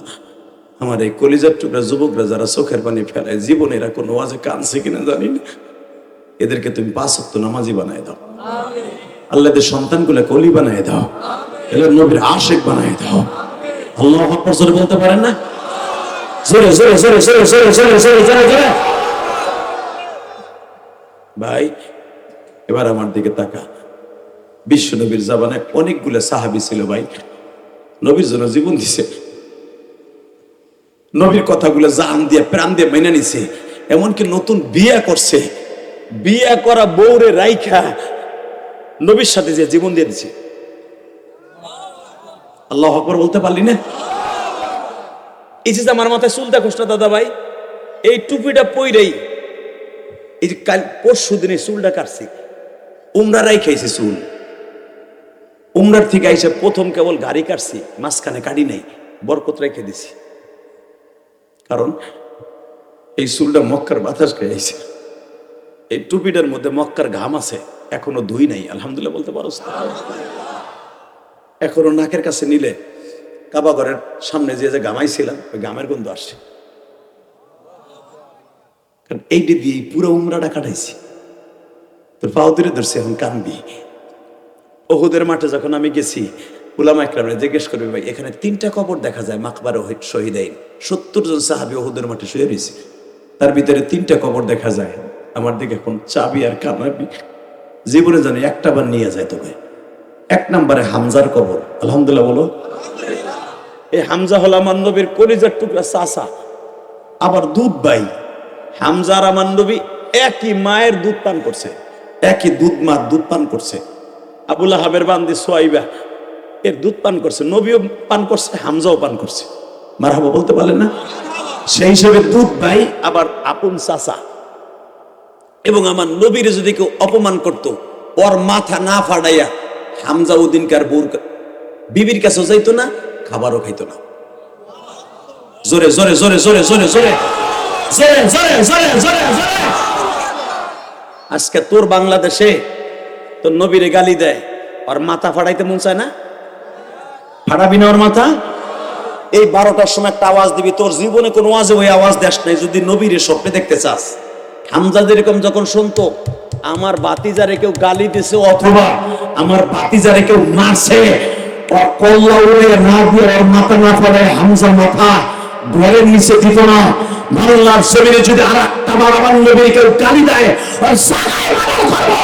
আমার এই কলিজার টুকরা যুবকরা যারা চোখের পানি ফেলায়, জীবনে এরা কোনো ওয়াজে কানছে কিনা জানি না, এদেরকে তুমি 5 ওয়াক্ত নামাজি বানায় দাও। আল্লাহ এদের সন্তানগুলো কলি বানায় দাও। এলে নবীর আশিক বানাই দাও। আল্লাহু আকবার জোরে বলতে পারেন না? জোরে জোরে জোরে জোরে জোরে জোরে জোরে জোরে জোরে। ভাই এবার আমার দিকে তাকা। বিশ্ব নবীর জামানে অনেকগুলো সাহাবী ছিল ভাই, নবীর জন্য জীবন দিছে, নবীর কথাগুলো জান দিয়ে প্রাণ দিয়ে মেনে নিছে, এমনকি নতুন বিয়ে করছে, বিয়ে করা বউরে রাইখা নবীর সাথে যে জীবন দিয়ে দিছে। আল্লাহু আকবার বলতে পারলি না? এই যে আমার মাথায় চুল দেখোস না দাদা ভাই, এই টুপিটা পইরেই এই যে কাল পরশু দিনে চুলটা কাটছি, উমরা রাইখাইছি চুল, উমরার থেকে আইসে প্রথম কেবল গাড়ি কাটছি, মাঝখানে কাটি নাই, বরকত রেখে দিছি। কারণ এই চুলটা মক্কার বাতাস খাইছে, এই টুপিটার মধ্যে মক্কার ঘাম আছে, এখনো ধুই নাই, আলহামদুলিল্লাহ বলতে পারো। এখনো নাকের কাছে নিলে কাবা ঘরের সামনে যে গামাইছিলাম ওই গামের গন্ধ আসছে, কারণ এইটি দিয়ে পুরো উমরাটা কাটাইছি। তো পাও দূরে ধরছে, এখন কান্দি। ওহুদের মাঠে যখন আমি গেছি, উলামা ইকরামরা জিজ্ঞেস করবে, ভাই এখানে 3টা কবর দেখা যায় মাকবার শহীদাইন, 70 জন সাহাবী ওহুদের মাঠে শুয়ে রয়েছে, তার ভিতরে 3টা কবর দেখা যায়। আমার দিকে এখন চাবি আর কামাবি, জীবনে জানি একটা বার নিয়ে যায় তোকে। 1 নম্বরে হামজার কবর, আলহামদুলিল্লাহ বলো। এই হামজা হল আমার নবীর কলিজার টুকরা চাচা, আবার দুধ ভাই। হামজা আর আমার নবী একই মায়ের দুধ পান করছে, একই মার দুধ পান করছে। আবু লাহাবের বান্দি সুয়াইবা এর দুধ পান করছে, নবীও পান করছে, হামজাও পান করছে। মারহাবা বলতে পারলেন না? সেই হিসেবে দুধ ভাই, আবার আপন চাচা। এবং আমার নবীর যদি কেউ অপমান করত, ওর মাথা না ফাটাইয়া হামজা উদ্দিনকার বউর বিবির কাছেও যাইতো না, খাবারও খাইতো না। জোরে জোরে জোরে জোরে জোরে জোরে জোরে জোরে জোরে জোরে জোরে। আজকে তোর বাংলাদেশে তোর নবীরে গালি দেয়, আর মাথা ফাটাইতে মন চায় না? ফাটাবি না ওর মাথা? এই 12টার সময় একটা আওয়াজ দিবি, তোর জীবনে কোনো আওয়াজে ওই আওয়াজ দেশ নাই যদি নবীরে স্বপ্নে দেখতে চাস। হামজা যেরকম যখন শুনতো আমার বাতিজারে কেউ গালি দিছে অথবা আমার বাতিজারে কেউ মারছে, ওর কল্লা উড়ে না দিয়ে ওর মাথা না ফাটায় হামজা মাথা ঘরের নিচে দিত না। বাংলার জমিনে যদি আর একটা বার আমার নবীর কেউ গালি দেয়, ওর জানাই মারা করবো,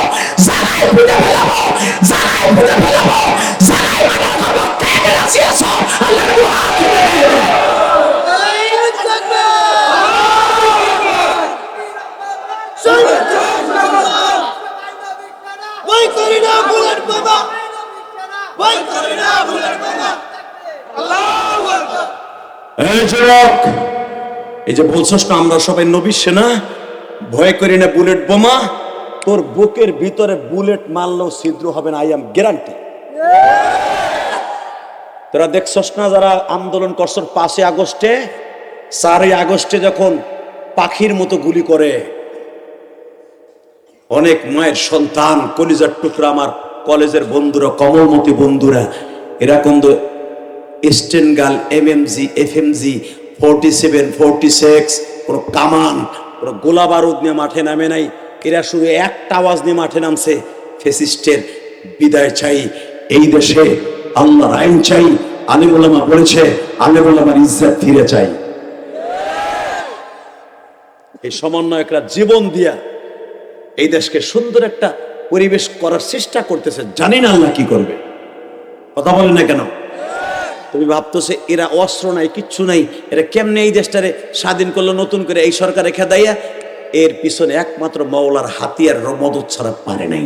জানাই ফুটে ফেলাবো, জানাই ফুটে ফেলাবো, জানাই মারা করবো। কে রাজি আছো? আল্লাহর এই যে বলছস না আমরা সবাই নবীর সেনা, ভয় করি না বুলেট বোমা, তোর বুকের ভিতরে বুলেট মারলেও ছিদ্র হবে না, আই এম গ্যারান্টি। তোরা দেখছস না যারা আন্দোলন করছস 5 আগস্টে, 4 আগস্টে যখন পাখির মতো গুলি করে, অনেক মায়ের সন্তান কলিজার টুকরা আমার কলেজের বন্ধুরা, কমলমতি বন্ধুরা, এরা কিন্তু স্টেন গাল, এমএমজি, এফএমজি, 47, 46 কোনো কামান, কোনো গোলা বারুদ নিয়ে মাঠে নামে নাই। এরা শুধু একটা আওয়াজ নিয়ে মাঠে নামছে, ফ্যাসিস্টের বিদায় চাই এই দেশে, আল্লাহর আইন চাই। আলেম ওলামা বলেছে আলেম ওলামার ইজ্জত ফিরে চাই। এই সমন্বয়করা জীবন দিয়া এই দেশকে সুন্দর একটা পরিবেশ করার চেষ্টা করতেছে, জানি না আল্লাহ কি করবে। কথা বলে না কেন? তুমি ভাবতেছে এরা অস্ত্র নাই, কিচ্ছু নাই, এরা কেমনে এই দেশটারে স্বাধীন করলো নতুন করে এই সরকারে খেদাইয়া? এর পিছনে একমাত্র মাওলার হাতিয়ার মদদ ছাড়া পারে নাই।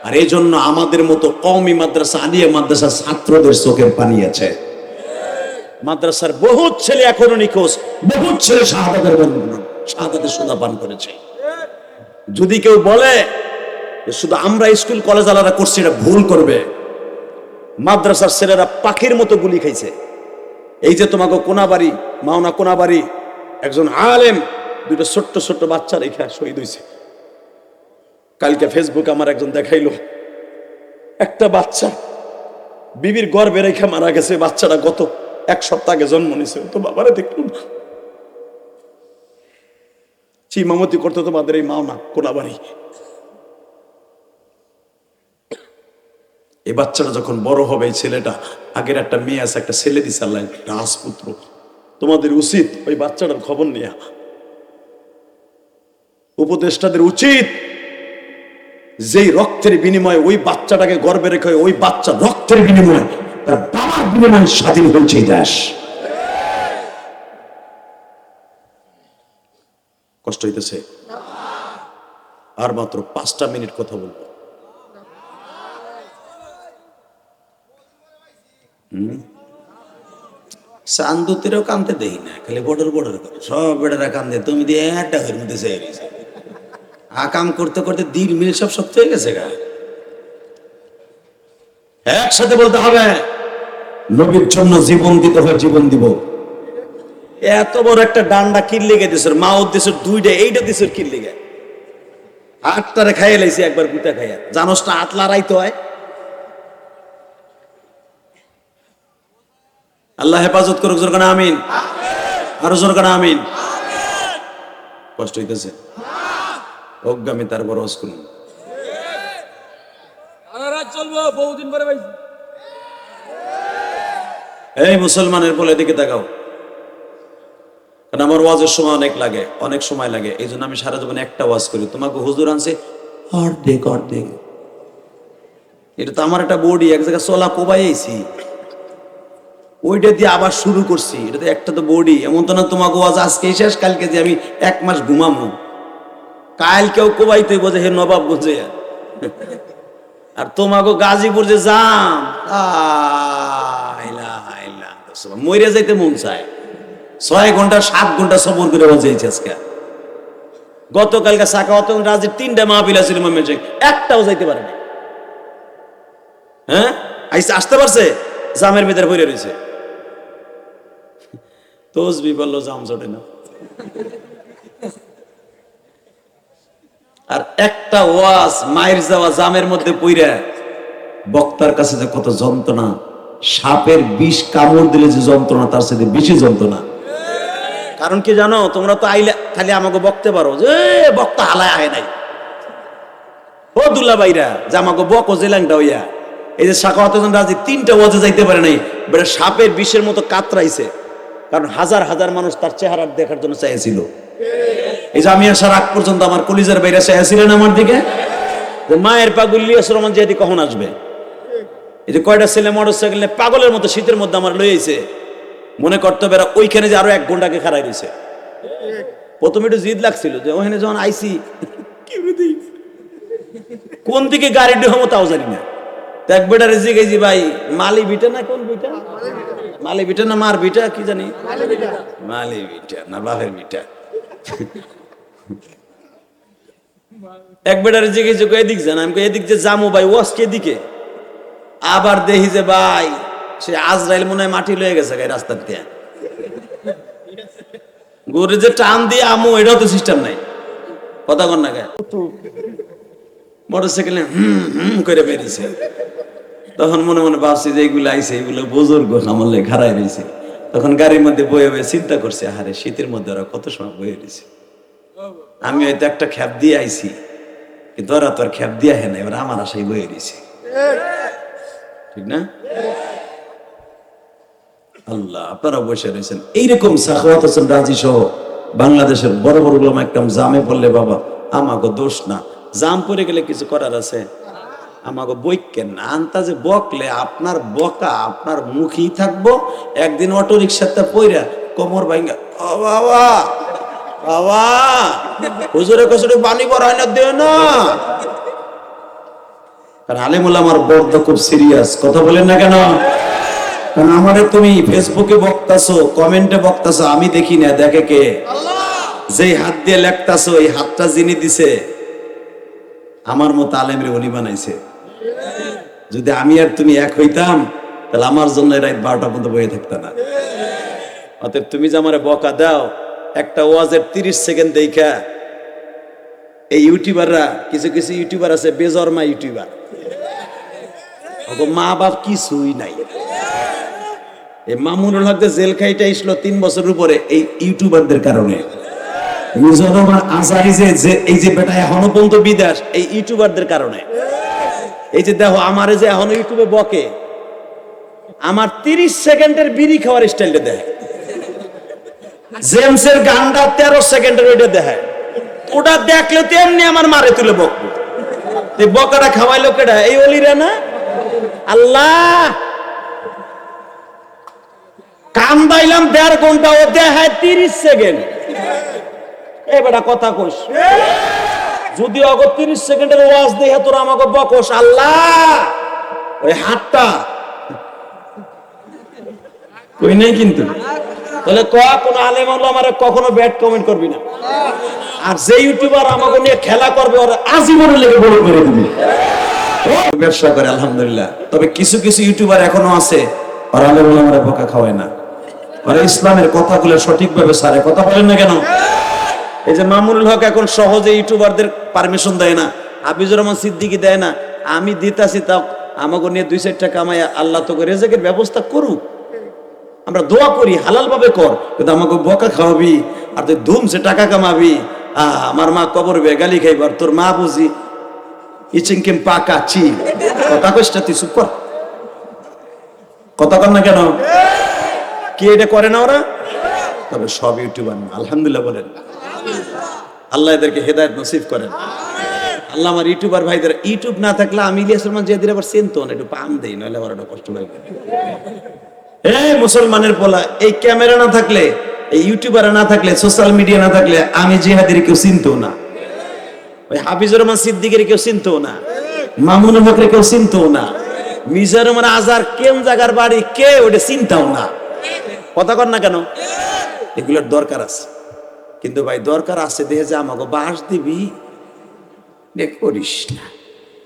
আর এই জন্য আমাদের মতো কওমি মাদ্রাসা, আলিয়া মাদ্রাসা ছাত্রদের চোখের পানি আছে। মাদ্রাসার বহুত ছেলে এখনো নিখোঁজ, বহুত ছেলে শাহাদাতের সোনা পান করেছে। যদি কেউ বলে শুধু আমরা স্কুল কলেজ আলাদা করছি, এটা ভুল করবে। মাদ্রাসার ছেলেরা পাখির মতো গুলি খাইছে। এই যে তোমাকে কোনাবাড়ি, মাওনা কোনাবাড়ি একজন আলেম 2টা ছোট্ট ছোট্ট বাচ্চা রেখে শহীদ হয়েছে। কালকে ফেসবুকে আমার একজন দেখাইলো, একটা বাচ্চা বিবির গর্ভে রেখে মারা গেছে। বাচ্চাটা গত 1 সপ্তাহ আগে জন্ম নিছে। তো বাবারে দেখলুম ইমামতি করতে তোমাদের এই মাওনা কোনাবাড়ি। এই বাচ্চাটা যখন বড় হবে, এই ছেলেটা, আগের একটা মেয়ে আছে, একটা ছেলে দিছে আল্লাহ, রাজপুত্র। তোমাদের উচিত ওই বাচ্চাটার খবর নেয়া, উপদেষ্টাদের উচিত যেই রক্তের বিনিময়ে ওই বাচ্চাটাকে গর্বে রেখে, ওই বাচ্চা রক্তের বিনিময়ে, তার বাবার বিনিময়ে স্বাধীন হয়েছে এই দেশ। কষ্ট হইতেছে? আর মাত্র 5টা মিনিট কথা বলবো। চান্দুতিরও কান্দতে দেই না, খালি বর্ডার বর্ডার করে সব বেটারা কান্দে, তুমি দিয়ে একটা হয়ে মধ্যে চেয়ে গেছে। কাম করতে করতে 1.5 মিনিট সব সত্য হয়ে গেছে গা। একসাথে বলতে হবে, নবীর জন্য জীবন দিতে হয়, জীবন দিব। এত বড় একটা ডান্ডা কিনলে গে দিছে, মা উদ্দেশ্য 2টা, এইটা দিছে কিনলে গে, 8টারে খাইয়ে লাইছি একবার গুতা খাইয়া, জানোস না 8 লড়াইতে হয়। আল্লাহ হেফাজত করুক, জোর করে আমিন। আরো জোর করে আমিন। কষ্ট হইতেছে? অজ্ঞামী তার বড় করুন। এই মুসলমানের বলে দিকে তাকাও, কারণ আমার ওয়াজের সময় অনেক লাগে, অনেক সময় লাগে, এই জন্য আমি সারা জীবনে একটা ওয়াজ করি। তোমাকে হুজুর আনছে অর্ধেক অর্ধেক, এটা তো আমার একটা বডি, এক জায়গায় চলা কোবাইছি, ওইটা দিয়ে আবার শুরু করছি, এটা তো একটা তো বডি। এমন তো না তোমাকে ওয়াজ আজকে শেষ, কালকে যে আমি 1 মাস ঘুমামো, কাল কেউ কোবাইতে বোঝে হে নবাব বোঝে। আর তোমাকে গাজীপুর যে যাম, মরে যাইতে মন চায়। 6 ঘন্টা 7 ঘন্টা সবর করে বাজাইছে আজকে। গতকালকে সাকাওয়াত রাজের 3টা মাহফিল ছিল, একটাও যাইতে পারে না। হ্যাঁ আসতে পারছে, জামের ভিতরে ভরে রয়েছে, তসবি বললো জাম জটে না। আর একটা ওয়াজ মায়ের যাওয়া জামের মধ্যে পইরা, বক্তার কাছে যে কত যন্ত্রণা, সাপের বিষ কামড় দিলে যে যন্ত্রণা, তার সাথে বেশি যন্ত্রণা। কারণ কি জানো, তোমরা তো আইলে খালি আমাকে বকতে পারো যে বক্তা হালায় আয় নাই, ও দুল্লা বাইরা যে আমাকে বক ও জেলাংটা হইয়া। এই যে সাকাওয়াত রাজি 3টা ওয়াজে যাইতে পারে নাই, বেটা সাপের বিষের মতো কাতরাইছে, কারণ হাজার হাজার মানুষ তার চেহারা দেখার জন্য চাইছিল। এই যে আমি আসার আগ পর্যন্ত আমার কলিজার বাইরে চাইছিলেন আমার দিকে, যে মায়ের পাগল ইলিয়াস রহমান জিহাদি কখন আসবে। এই যে কয়টা ছেলে মোটরসাইকেলে পাগলের মতো শীতের মধ্যে আমার লইছে, মনে করতে বেড়া ওইখানে যে আরো 1 ঘন্টাকে খাড়াই রয়েছে। প্রথমে একটু জিদ লাগছিল যে ওখানে যখন আইসি কোন দিকে গাড়ি ঢোকাবো তাও জানি না। এক বেটারে জিজ্ঞেছি, ভাই মালি বিটা না কোন বিটা, মালি বিটা না মার বিটা কি জানি, মালি বিটা না বাপের বিটা। এক বেটারে জিজ্ঞেছি এদিক যান, আমি এদিক যে জামু ভাই ওয়াজকে এদিকে, আবার দেখি যে ভাই সে আজরাইল মনে হয় মাটি লয়ে গেছে গাই রাস্তার দিয়ে, গরু যে টান দিয়ে আমু, এটাও তো সিস্টেম নাই, কথা কর না গায়ে মোটরসাইকেলে করে বেরিয়েছে। তখন মনে মনে ভাবছি যে এইগুলো আইসে, এগুলো বুজুর্গ আমার লেগে খাড়াই রয়েছে। তখন গাড়ির মধ্যে বয়ে বয়ে চিন্তা করছে, আরে শীতের মধ্যে ওরা কত সময় বয়ে রয়েছে, আমি হয়তো একটা খ্যাপ দিয়ে আইছি, কিন্তু ওরা তো আর খ্যাপ দিয়ে হে না, এবার আমার আশাই বয়ে রয়েছে, ঠিক না? আল্লাহ, আপনারা বসে রয়েছেন এইরকম সাখাওয়াত হোসেন রাজি সহ বাংলাদেশের বড় বড় উলামা একরাম জামে পড়লে বাবা আমাকে দোষ না, জাম পড়ে গেলে কিছু করার আছে? আমাকে বইকেন না, আন্তাজে বকলে আপনার বকা আপনার মুখেই থাকবো। একদিন অটো রিক্সাতে পইরা কোমর ভাঙ্গা, ও বাবা বাবা হুজুরে কসুরে পানি ভরায় না, দেও না। কারণ আলেমুল আমার বর্দ খুব সিরিয়াস, কথা বলেন না কেন? কারণ আমারে তুমি ফেসবুকে বক্তাছো, কমেন্টে বক্তাছো, আমি দেখি না, দেখে কে? যেই হাত দিয়ে লেখতাছো, এই হাতটা যিনি দিছে আমার মতো আলেমরে উনি বানাইছে। যদি আমি আর তুমি এক হইতাম, তাহলে আমার জন্য রাত 12টা পর্যন্ত বয়ে থাকতাম না। অতএব তুমি যে আমারে বকা দাও, একটা ওয়াজের 30 সেকেন্ড দেখা এই ইউটিউবাররা, কিছু কিছু ইউটিউবার আছে বেজরমা ইউটিউবার, মা বাপ কিছুই নাই। এই মামুনুল হক জেল খাইটা আসলো 3 বছর উপরে এই ইউটিউবারদের কারণে। এই যে বেটা এখনো পর্যন্ত বিদেশ, এই ইউটিউবারদের কারণে। এই যে দেখো আমার যে এখন ইউটিউবে বকে, আমার 30 সেকেন্ডের বিড়ি খাওয়ার স্টাইলটা দেয়, জেমসের গানটা 13 সেকেন্ডের ওইটা দেয়, ওটা দেখলে তো এমনি আমার মারে তুলে বকবো। এই বকাটা খাওয়াইলো কেডা? এই অলিরা না? আল্লাহ, কাম দাইলাম 1.5 ঘন্টা, ও দেখায় 30 সেকেন্ড। এ বেটা কথা কইস, যদি অগ 30 সেকেন্ডের ওয়াজ দেখে তোর আমাকে বকস, আল্লাহ ওই হাতটা কই নাই কিন্তু। তাহলে কোন আলেম হলো আমার কখনো ব্যাড কমেন্ট করবি না। আর যে ইউটিউবার আমাকে নিয়ে খেলা করবে ওরা আজীবনে লেগে বড় করে দিবি। ব্যবসা করে আলহামদুলিল্লাহ। তবে কিছু কিছু ইউটিউবার এখনো আছে, ওরা আলেম ওলামারে বোকা খাওয়ায় না, ওরা ইসলামের কথাগুলো সঠিকভাবে সারে। কথা বলেন না কেন? এই যে মামুনুল হক এখন সহজে ইউটিউবারদের পারমিশন দেয় না, হাফিজুর রহমান সিদ্দিকী দেয় না, আমি দিতাছি, তাও আমাকে নিয়ে 2-4 টাকা কামাই আল্লাহ তোকে রেজেকের ব্যবস্থা করুক, আমরা দোয়া করি হালাল ভাবে কর, কিন্তু আমাকে বকা খাওয়াবি আর তুই ধুমসে টাকা কামাবি। আমার মা কবর বে গালি খাইবার, তোর মা বুঝি ইচিংকিম পাকা চি। কথা কইটা তুই চুপ কর, কথা কর না কেন? কি এটা করে না ওরা? তবে সব ইউটিউবার না, আলহামদুলিল্লাহ বলেন। আল্লাহ এদেরকে হেদায়েত নসিব করেন। আল্লাহ আমার ইউটিউবার ভাইদের, ইউটিউব না থাকলে আমি ইলিয়াস রহমান জিয়াদির আবার চিনতো না, একটু পাম দেই, নইলে আবার একটা কষ্ট লাগে। এই মুসলমানের পোলা, এই ক্যামেরা না থাকলে, এই ইউটিউবার না থাকলে, সোশ্যাল মিডিয়া না থাকলে আমি জিহাদের কেউ চিনতো না, ওই হাফিজুর রহমান সিদ্দিকের কেউ চিনতো না, মামুনুল হকের কেউ চিনতো না, মিজানুর রহমান আজার কেম জায়গার বাড়ি কে ওটা চিন্তাও না। কথা কর না কেন? এগুলোর দরকার আছে, কিন্তু ভাই দরকার আছে দেখে যে আমাকে বাস দিবি করিস না।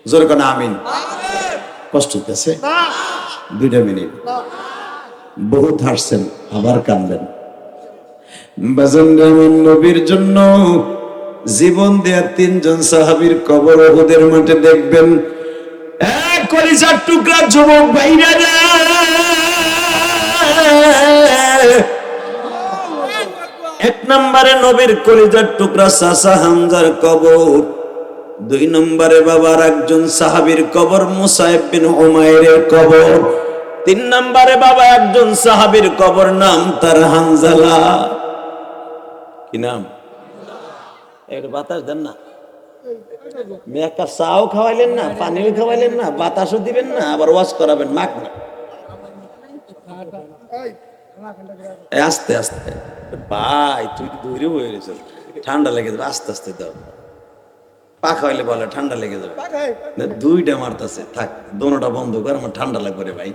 জোরে কোন আমিন। কষ্ট হচ্ছে, 2 মিনিট। বহুত হাসছেন, আবার কাঁদবেন। বাজান নবীর জন্য জীবন দেয়া 3 জন সাহাবীর কবর উহুদের মাঠে দেখবেন। এক কলিজার টুকরা যুবক ভাইরা রে, এক নম্বরে নবীর কলিজার টুকরা চাচা হামজার কবর, 2 নম্বরে বাবার একজন সাহাবীর কবর মুসাইব বিন উমাইরের কবর, 3 নম্বরে বাবা একজন সাহাবীর কবর, নাম তার হানজালা। কি নাম? একটু বাতাস দেন না, এক কাপ চাও খাওয়াইলেন না, পানিও খাওয়াইলেন না, বাতাসও দিবেন না, আবার ওয়াজ করাবেন মাক না। আস্তে আস্তে ভাই তুই দূরে হয়ে গেছ, ঠান্ডা লেগে যাবে, আস্তে আস্তে দাও। পা খাওয়াইলে বলে ঠান্ডা লেগে যাবে, 2টা মারতেছে, থাক দোনোটা বন্ধ কর, আমার ঠান্ডা লাগবে রে ভাই।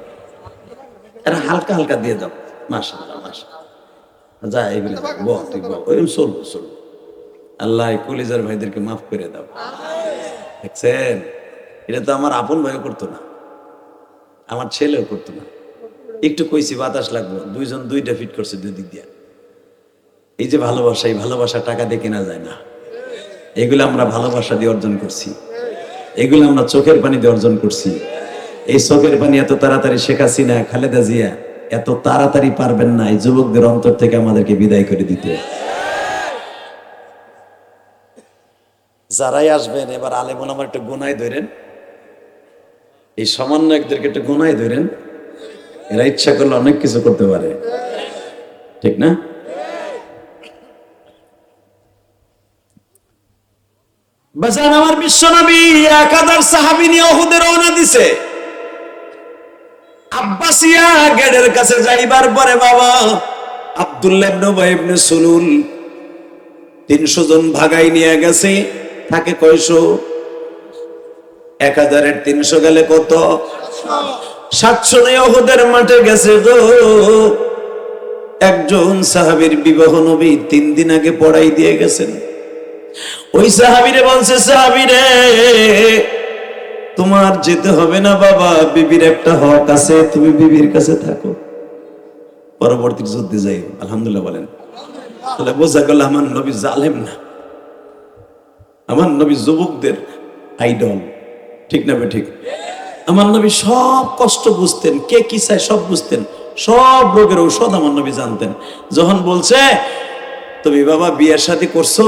এটা হালকা হালকা দিয়ে দাও, মাশাআল্লাহ মাশাআল্লাহ। যা এগুলো বল, তুই বল, ওইরকম চলবো চলবো। আল্লাহ কলিজার ভাইদেরকে মাফ করে দাও। দেখছেন, এটা তো আমার আপন ভাইও করতো না, আমার ছেলেও করতো না। একটু কইছি বাতাস লাগবো, 2 জন 2টা ফিট করছে 2 দিক দিয়ে। এই যে ভালোবাসা, এই ভালোবাসা টাকা দিয়ে কেনা যায় না। এগুলো আমরা ভালোবাসা দিয়ে অর্জন করছি, এগুলো আমরা চোখের পানি দিয়ে অর্জন করছি। এই চোখের পানি এত তাড়াতাড়ি শেখ হাসিনা, খালেদা জিয়া এত তাড়াতাড়ি পারবেন না এই যুবকদের অন্তর থেকে আমাদেরকে বিদায় করে দিতে। যারাই আসবেন এবার আলেম ওলামার একটু গুনায় ধরেন, এই সমন্বয়কদেরকে একটু গুনায় ধরেন, এরা ইচ্ছা করলে অনেক কিছু করতে পারে, ঠিক না? বাজান আমার বিশ্বনবী 1000 সাহাবী নিয়ে উহুদে রওনা দিছে। আব্বাসিয়া গেটের কাছে যাইবার পরে বাবা আব্দুল্লাহ ইবনে উবাই ইবনে সুলুল 300 জন ভাগাই নিয়ে গেছে। থাকে কয়শো? 1000-এর 300 গেলে কত? 700 নিয়ে উহুদের মাঠে গেছে গো। একজন সাহাবীর বিবাহ নবী 3 দিন আগে পড়াই দিয়ে গেছেন। ওই সাহাবীরে বলছে, সাহাবীরে তোমার যেতে হবে না বাবা, বিবির একটা হক আছে, তুমি বিবির কাছে থাকো, পরবর্তী যুদ্ধে যাই। আলহামদুলিল্লাহ বলেন। তাহলে বোঝা গেল আমার নবী জালেম না, আমার নবী যুবকদের আইডল, ঠিক না বে ঠিক? আমার নবী সব কষ্ট বুঝতেন, কে কি চায় সব বুঝতেন, সব রোগের ঔষধ আমার নবী জানতেন। যখন বলছে তুমি বাবা বিয়ের শাদী করছো,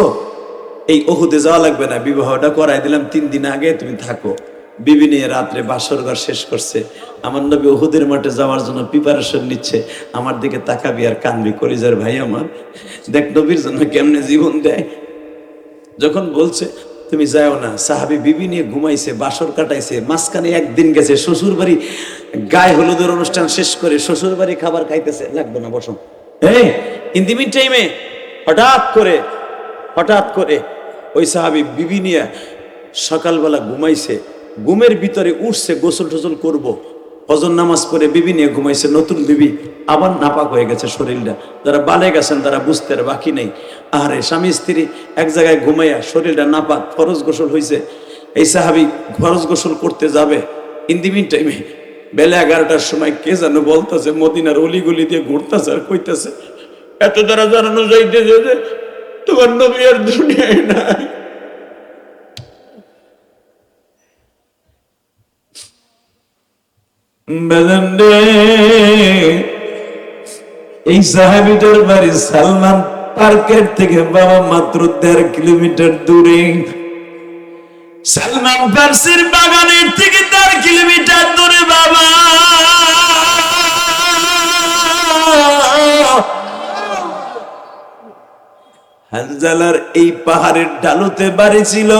এই উহুদে যাওয়া লাগবে না, বিবাহটা করাই দিলাম 3 দিন আগে, তুমি থাকো, বিবি নিয়ে রাত্রে বাসর ঘর শেষ করছে। আমার নবী উহুদের মাঠে যাওয়ার জন্য প্রিপারেশন নিচ্ছে। আমার দিকে তাকাবি আর কানবি, কলিজার ভাই আমার, দেখ নবীর জন্য কেমনে জীবন দেয়। যখন বলছে তুমি যাও না, সাহাবী বিবি নিয়ে ঘুমাইছে, বাসর কাটাইছে, মাঝখানে একদিন গেছে শ্বশুর বাড়ি, গায়ে হলুদের অনুষ্ঠান শেষ করে শ্বশুর বাড়ি খাবার খাইতেছে। লাগবে না, বসো। এই ইন দি মিন টাইমে হঠাৎ করে ওই সাহাবী বিবি নিয়ে সকালবেলা ঘুমাইছে, ঘুমের ভিতরে উঠছে গোসল টোসল করবো, ফজর নামাজ পড়ে বিবি নিয়ে ঘুমাইছে, নতুন বিবি, আবার নাপাক হয়ে গেছে শরীরটা। যারা বালে গেছেন তারা বুঝতে আর বাকি নেই। আরে স্বামী স্ত্রী এক জায়গায় ঘুমাইয়া শরীরটা নাপাক, ফরজ গোসল হয়েছে। এই সাহাবী ফরজ গোসল করতে যাবে, ইন দি মিন টাইমে বেলা 11টার সময় কে যেন বলতেছে, মদিনার অলিগলি দিয়ে ঘুরতেছে আর কইতেছে, এত দ্বারা জানানো যাইতেছে যে তোমার নবী আর দুনিয়ায় নাই। এই সাহাবীটার বাড়ি সালমান পার্কের থেকে বাবা মাত্র 1.5 কিলোমিটার দূরে। সালমান ফার্সির বাগানের থেকে 1.5 কিলোমিটার দূরে বাবা। হানজালার এই পাহাড়ের ডালুতে বাড়ি ছিল।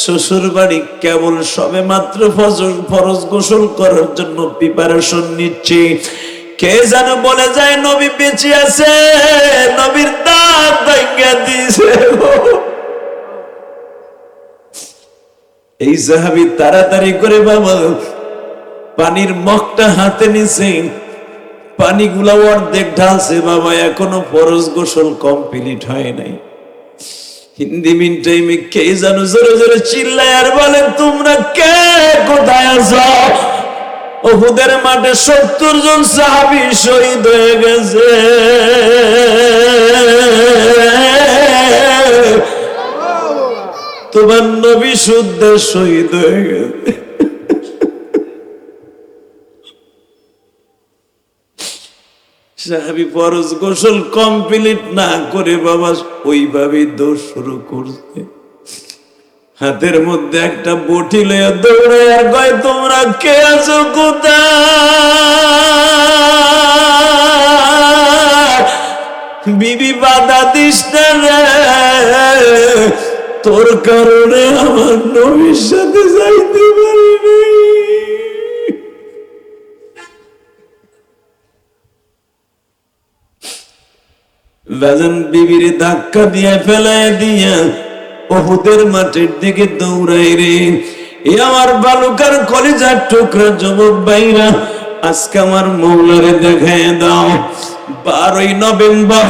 শ্বশুর বাড়ি কেবল সবে মাত্র ফরজ গোসল করার জন্য প্রিপারেশন নিচ্ছে। কে যেন বলে যায় নবী বেঁচে আছে, নবীর দাঁত ভাঙা দিয়েছে। এই সাহাবী তাড়াতাড়ি করে বাবা পানির মগটা হাতে নিছে, পানিগুলা অর্ধেক ঢালছে বাবা, এখনো ফরজ গোসল কমপ্লিট হয় নাই। হিন্দি মিন টাইমে কে জানো জোরে জোরে চিল্লায় আর বলেন, তোমরা কে কোথায় আছো? উহুদের মাঠে 70 জন সাহাবী শহীদ হয়ে গেছে। তোমার নবী শুদ্ধ শহীদ হয়ে গেছে। সাহাবী ফরজ গোসল কমপ্লিট না করে বাবা ওইভাবে দৌড় শুরু করছে। হাতের মধ্যে একটা বটি লইয়া দৌড়ে আর কয়, তোমরা কে আছো কোথায়? বিবি বাধা দিস না রে, তোর কারণে আমার নবীর সাথে যাইতে পারিনি। বাজান বিবির ধাক্কা দিয়ে ফেলায় দিয়া উহুদের মাঠের দিকে দৌড়াই রে। এ আমার বালুকার কলিজার টুকরা যুবক ভাইরা, আজকে আমার মৌলারে দেখায় দাও। 12ই নভেম্বর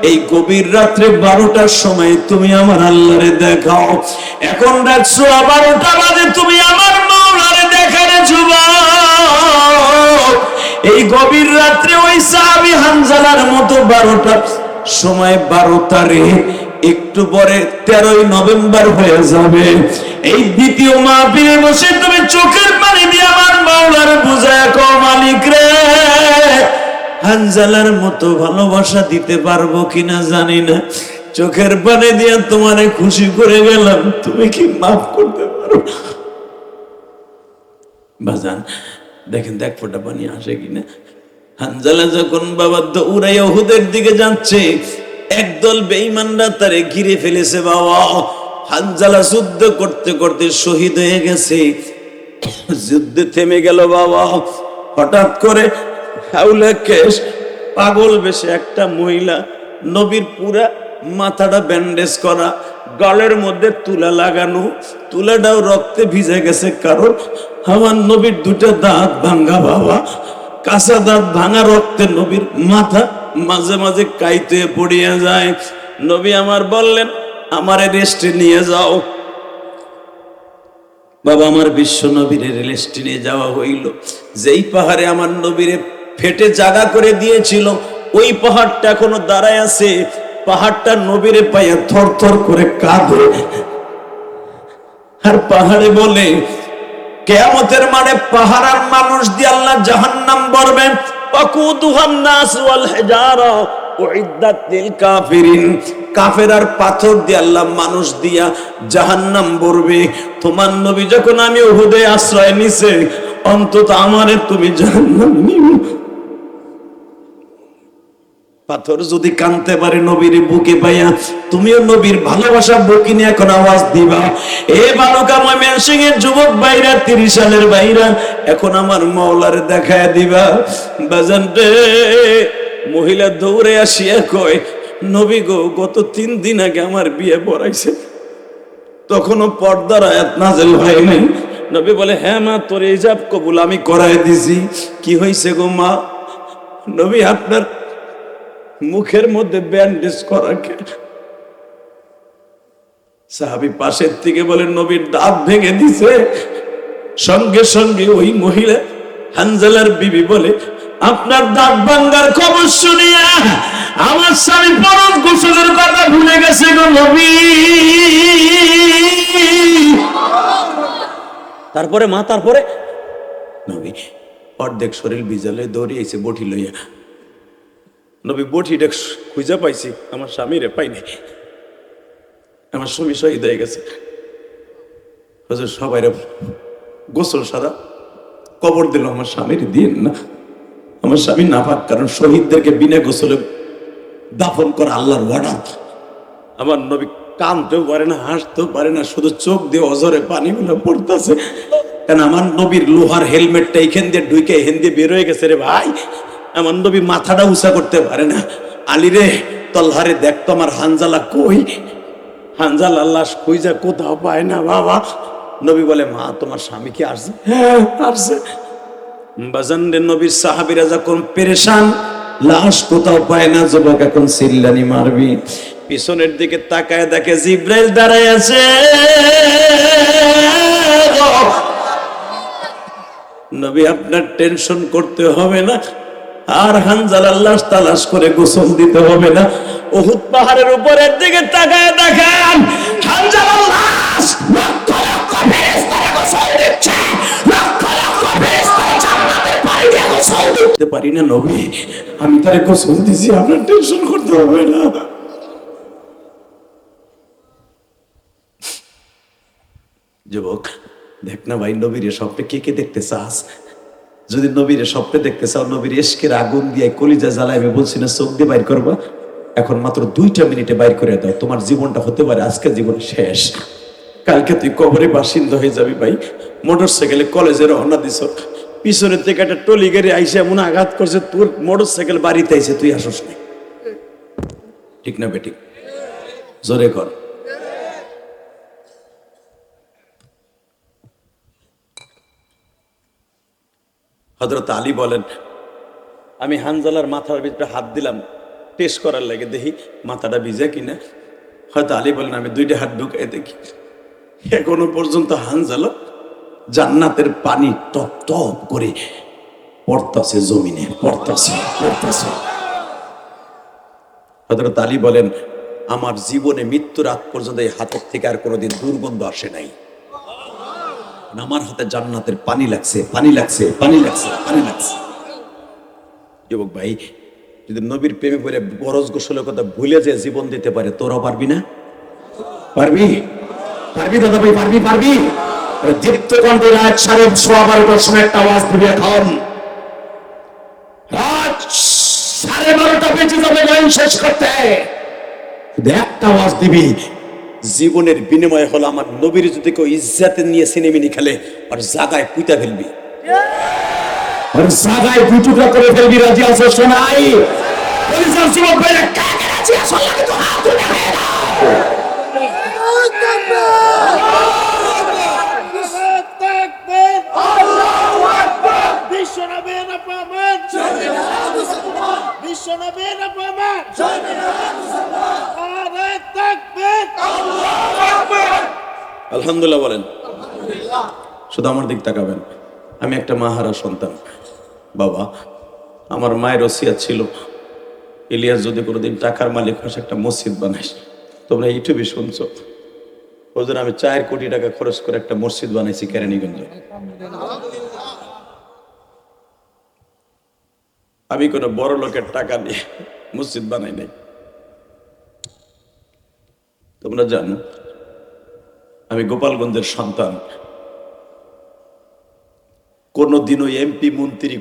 এই গভীর রাত্রে 12টার সময় তুমি আমার আল্লাহরে দেখাও। এখন রাত 12টা বাজে, তুমি আমার মৌলারে দেখারে যুবক। এই গভীর রাত্রে ওই সাহাবী হানজালার মতো 12টা সময় 12 তারিখ, একটু পরে 13ই নভেম্বর হয়ে যাবে। এই দ্বিতীয় মাহফিলে বসে তুমি চোখের পানি দিয়ে আমার মাওলার বুঝায় কও, মালিক রে, হানজালার মতো ভালোবাসা দিতে পারবো কিনা জানি না, চোখের পানি দিয়ে তোমারে খুশি করে গেলাম, তুমি কি মাফ করতে পারো? বাজান দেখেন, দেখ ফোঁটা পানি আসে কিনা। হানজালা যখন বাবা দৌড়াইয়া উহুদের দিকে যাচ্ছে, একদল বেঈমানরা তারে ঘিরে ফেলেছে বাবা। হানজালা যুদ্ধ করতে করতে শহীদ হয়ে গেছে। যুদ্ধ থেমে গেল বাবা। হঠাৎ করে হাউলা কেশ পাগল বেশে একটা মহিলা, নবীর পুরা মাথাটা ব্যান্ডেজ করা, গালের মধ্যে তুলা লাগানো, তুলাটাও রক্তে ভিজে গেছে, কারণ আমার নবীর 2টা দাঁত ভাঙ্গা বাবা, কাঁচা দাঁত ভাঙা, রক্তে নবীর মাথা মাঝে মাঝে কাইতে পড়িয়া যায়। নবী আমার বললেন, আমারে রেস্টে নিয়ে যাও। বাবা আমার বিশ্ব নবীর রেস্টে নিয়ে যাওয়া হইল। যেই পাহাড়ে আমার নবীরে ফেটে জায়গা করে দিয়েছিল, ওই পাহাড়টা এখনো দাঁড়ায় আছে। পাহাড়টা নবীরে পাইয়া থর থর করে কাঁদে, আর পাহাড়ে বলে, কিয়ামতের মানে পাহাড় আর মানুষ দিয়ে আল্লাহ জাহান্নাম ভরবেন। ওয়াকুদুহান নাস ওয়াল হিজারা উইদ্দাত লিল কাফিরিন। কাফের আর পাথর দিয়ে আল্লাহ মানুষ দিয়া জাহান্নাম ভরবে। তোমার নবী যখন আমি উহুদে আশ্রয় নিছে, অন্তত আমারে তুমি জাহান্নাম নিও। পাথর যদি কানতে পারে নবীর বুকে পাইয়া, তুমিও নবীর ভালোবাসা বুকে নিয়ে এখন আওয়াজ দিবা। এ বালুকা ময়মনসিং এর যুবক ভাইরা, 30 সালের ভাইরা, এখন আমার মাওলারে দেখায় দিবা। বাজান রে, মহিলা দৌড়ে আসিয়া কয়, নবী গো, গত 3 দিন আগে আমার বিয়ে পড়াইছে, তখনও পর্দার আয়াত নাযিল হয় নাই। নবী বলে, হ্যাঁ মা, তোর ইজাব কবুল আমি করায় দিছি। কি হয়েছে গো মা? নবী, আপনার মুখের মধ্যে ব্যান্ডেজ করা কে? সাহাবী পাশের থেকে বলেন, নবীর দাঁত ভেঙে দিছে। সঙ্গে সঙ্গে ওই মহিলা হানজালার বিবি বলে, আপনার দাঁত ভাঙ্গার খবর শুনিয়া আমার স্বামী ফরজ গোসলের কথা ভুলে গেছে গো নবী। তারপরে মা, তারপরে নবী অর্ধেক শরীর বিজালে দৌড়িয়েছে বটি লইয়া। নবী বটিটা খুঁজে পাইছি, আমার স্বামীরে পাই নাই, আমার স্বামী শহীদ হয়ে গেছে। সবাই গোসল সারা কবর দিল, আমার স্বামীর দিন না, আমার স্বামী নাপাক, কারণ শহীদদেরকে বিনা গোসলে দাফন করা আল্লাহর ওয়ার্ডার। আমার নবী কানতেও পারে না, হাসতেও পারে না, শুধু চোখ দিয়ে অজরে পানিগুলো পড়তেছে। কারণ আমার নবীর লোহার হেলমেটটা এখান দিয়ে ঢুকে এখান দিয়ে বের হয়ে গেছে রে ভাই। আমার নবী মাথাটা উঁচা করতে পারে না। আলী রে, তল্লারে দেখতো আমার হানজালা কই? হানজালা লাশ খুঁজা কোথাও পায় না বাবা। নবী বলে, মা তোমার স্বামী কি আসছে? হ্যাঁ আসছে। বাজান রে, নবীর সাহাবীরা যখন পেরেশান, লাশ কোথাও পায় না, যুবক এখন চিল্লানি মারবি। পিছনের দিকে তাকায় দেখে জিব্রাইল দাঁড়ায় আছে। নবী, আপনার টেনশন করতে হবে না, আর হানজালার লাশ তালাশ করে গোসল দিতে হবে না। উহুদ পাহাড়ের উপরের দিকে তাকায় দেখেন, হানজালার লাশ লক্ষ লক্ষ ফেরেশতারা গোসল দিচ্ছে, লক্ষ লক্ষ ফেরেশতারা জান্নাতের পানি দিয়ে গোসল দিতে পারি না নবী, আমি তারে গোসল দিছি, আপনার টেনশন করতে হবে না। যুবক, দেখ না ভাই, নবীর স্বপ্নে কে কে দেখতে চাস? যদি নবীর স্বপ্নে দেখতে চাও, নবীর ইশকের আগুন দিয়ে কলিজা জ্বালায়, আমি বলছি না চোখ দিয়ে বাইর করবা, এখন মাত্র 2টা মিনিটে বাইর করে দাও। তোমার জীবনটা হতে পারে আজকের জীবন শেষ, কালকে তুই কবরে বাসিন্দা হয়ে যাবি ভাই। মোটর সাইকেলে কলেজে রওনা দিছ, পিছনের থেকে একটা টলি গাড়ি আইসে এমন আঘাত করছে, তোর মোটর সাইকেল বাড়িতে আইসে, তুই আসস না। ঠিক না বেটি? জোরে কর। হযরত আলী বলেন, আমি হানজালার মাথার ভিতরে হাত দিলাম টেস্ট করার লাগে, দেখি মাথাটা ভিজে কিনা। হয়তো আলী বলেন, আমি 2টা হাত ঢুকাই দেখি, এখনো পর্যন্ত হানজালা জান্নাতের পানি টপ টপ করে পড়তাছে, জমিনে পড়তাছে পড়তাছে। হযরত আলী বলেন, আমার জীবনে মৃত্যুর আগ পর্যন্ত এই হাতের থেকে আর কোনোদিন দুর্গন্ধ আসে নাই। আমার হাতে জান্নাতের পানি লাগছে, পানি লাগছে, পানি লাগছে, পানি লাগছে। যুবক ভাই, যদি নবীর প্রেমে পড়ে ফরজ গোসলের কথা ভুলে যে জীবন দিতে পারে, তোরাও পারবি না? পারবি? পারবি দাদা ভাই, পারবি? পারবি? দীপ্ত কণ্ঠে রাত 12:30 সময় একটা আওয়াজ দিবি, এখন রাত 12:30 বেজে যাবে গান শেষ করতে, একটা আওয়াজ দিবি। জীবনের বিনিময় হলো আমার নবীর যদি কেউ ইজ্জতে নিয়ে সিনেমিনি খেলে, আর জায়গায় পুঁতা ফেলবি, আর জায়গায় দুটুকরা করে ফেলবি। রাজি আছো শোনাই? যুবক ভাইরা, কাকে রাজি আছো? লাগে তো হাত তুলে হয়ে দাও। আলহামদুলিল্লাহ বলেন। শুধু আমার দিক তাকাবেন। আমি একটা মাহারা সন্তান। বাবা, আমার মায়ের ওসিয়াত ছিল, ইলিয়াস যদি কোনোদিন টাকার মালিক হয়, একটা মসজিদ বানাইস। তোমরা ইউটিউবে শুনছো, ওদের আমি 4 কোটি টাকা খরচ করে একটা মসজিদ বানাইছি কেরানীগঞ্জে। আমি কোনো বড় লোকের টাকা নিয়ে মসজিদ বানাই নাই। তোমরা জানো আমি গোপালগঞ্জের সন্তান। কোনদিন ওই এমপি মন্ত্রী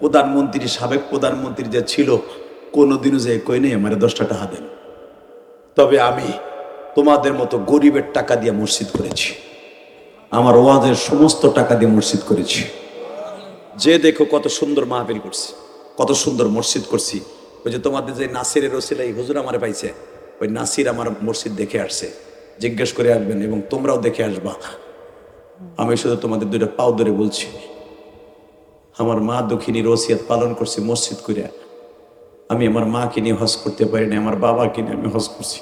প্রধানমন্ত্রী, সাবেক প্রধানমন্ত্রী যে ছিল, কোনদিনও যে কই নেই আমার 10টা টাকা দেন। তবে আমি তোমাদের মতো গরিবের টাকা দিয়ে মসজিদ করেছি, আমার ওয়াজের সমস্ত টাকা দিয়ে মসজিদ করেছি। যে দেখো কত সুন্দর মাহফিল করছি, কত সুন্দর মসজিদ করছি। ওই যে তোমাদের যে নাসিরের ওসিলা এই হুজুর আমারে পাইছে, ওই নাসির আমার মসজিদ দেখে আসছে, জিজ্ঞেস করে আসবেন এবং তোমরাও দেখে আসবা। আমি শুধু তোমাদের 2টা পাও ধরে বলছি, আমার মা দক্ষিণীর ওসিয়াত পালন করছি মসজিদ করে। আমি আমার মাকে নিয়ে হজ করতে পারিনি, আমার বাবাকে নিয়ে আমি হজ করছি।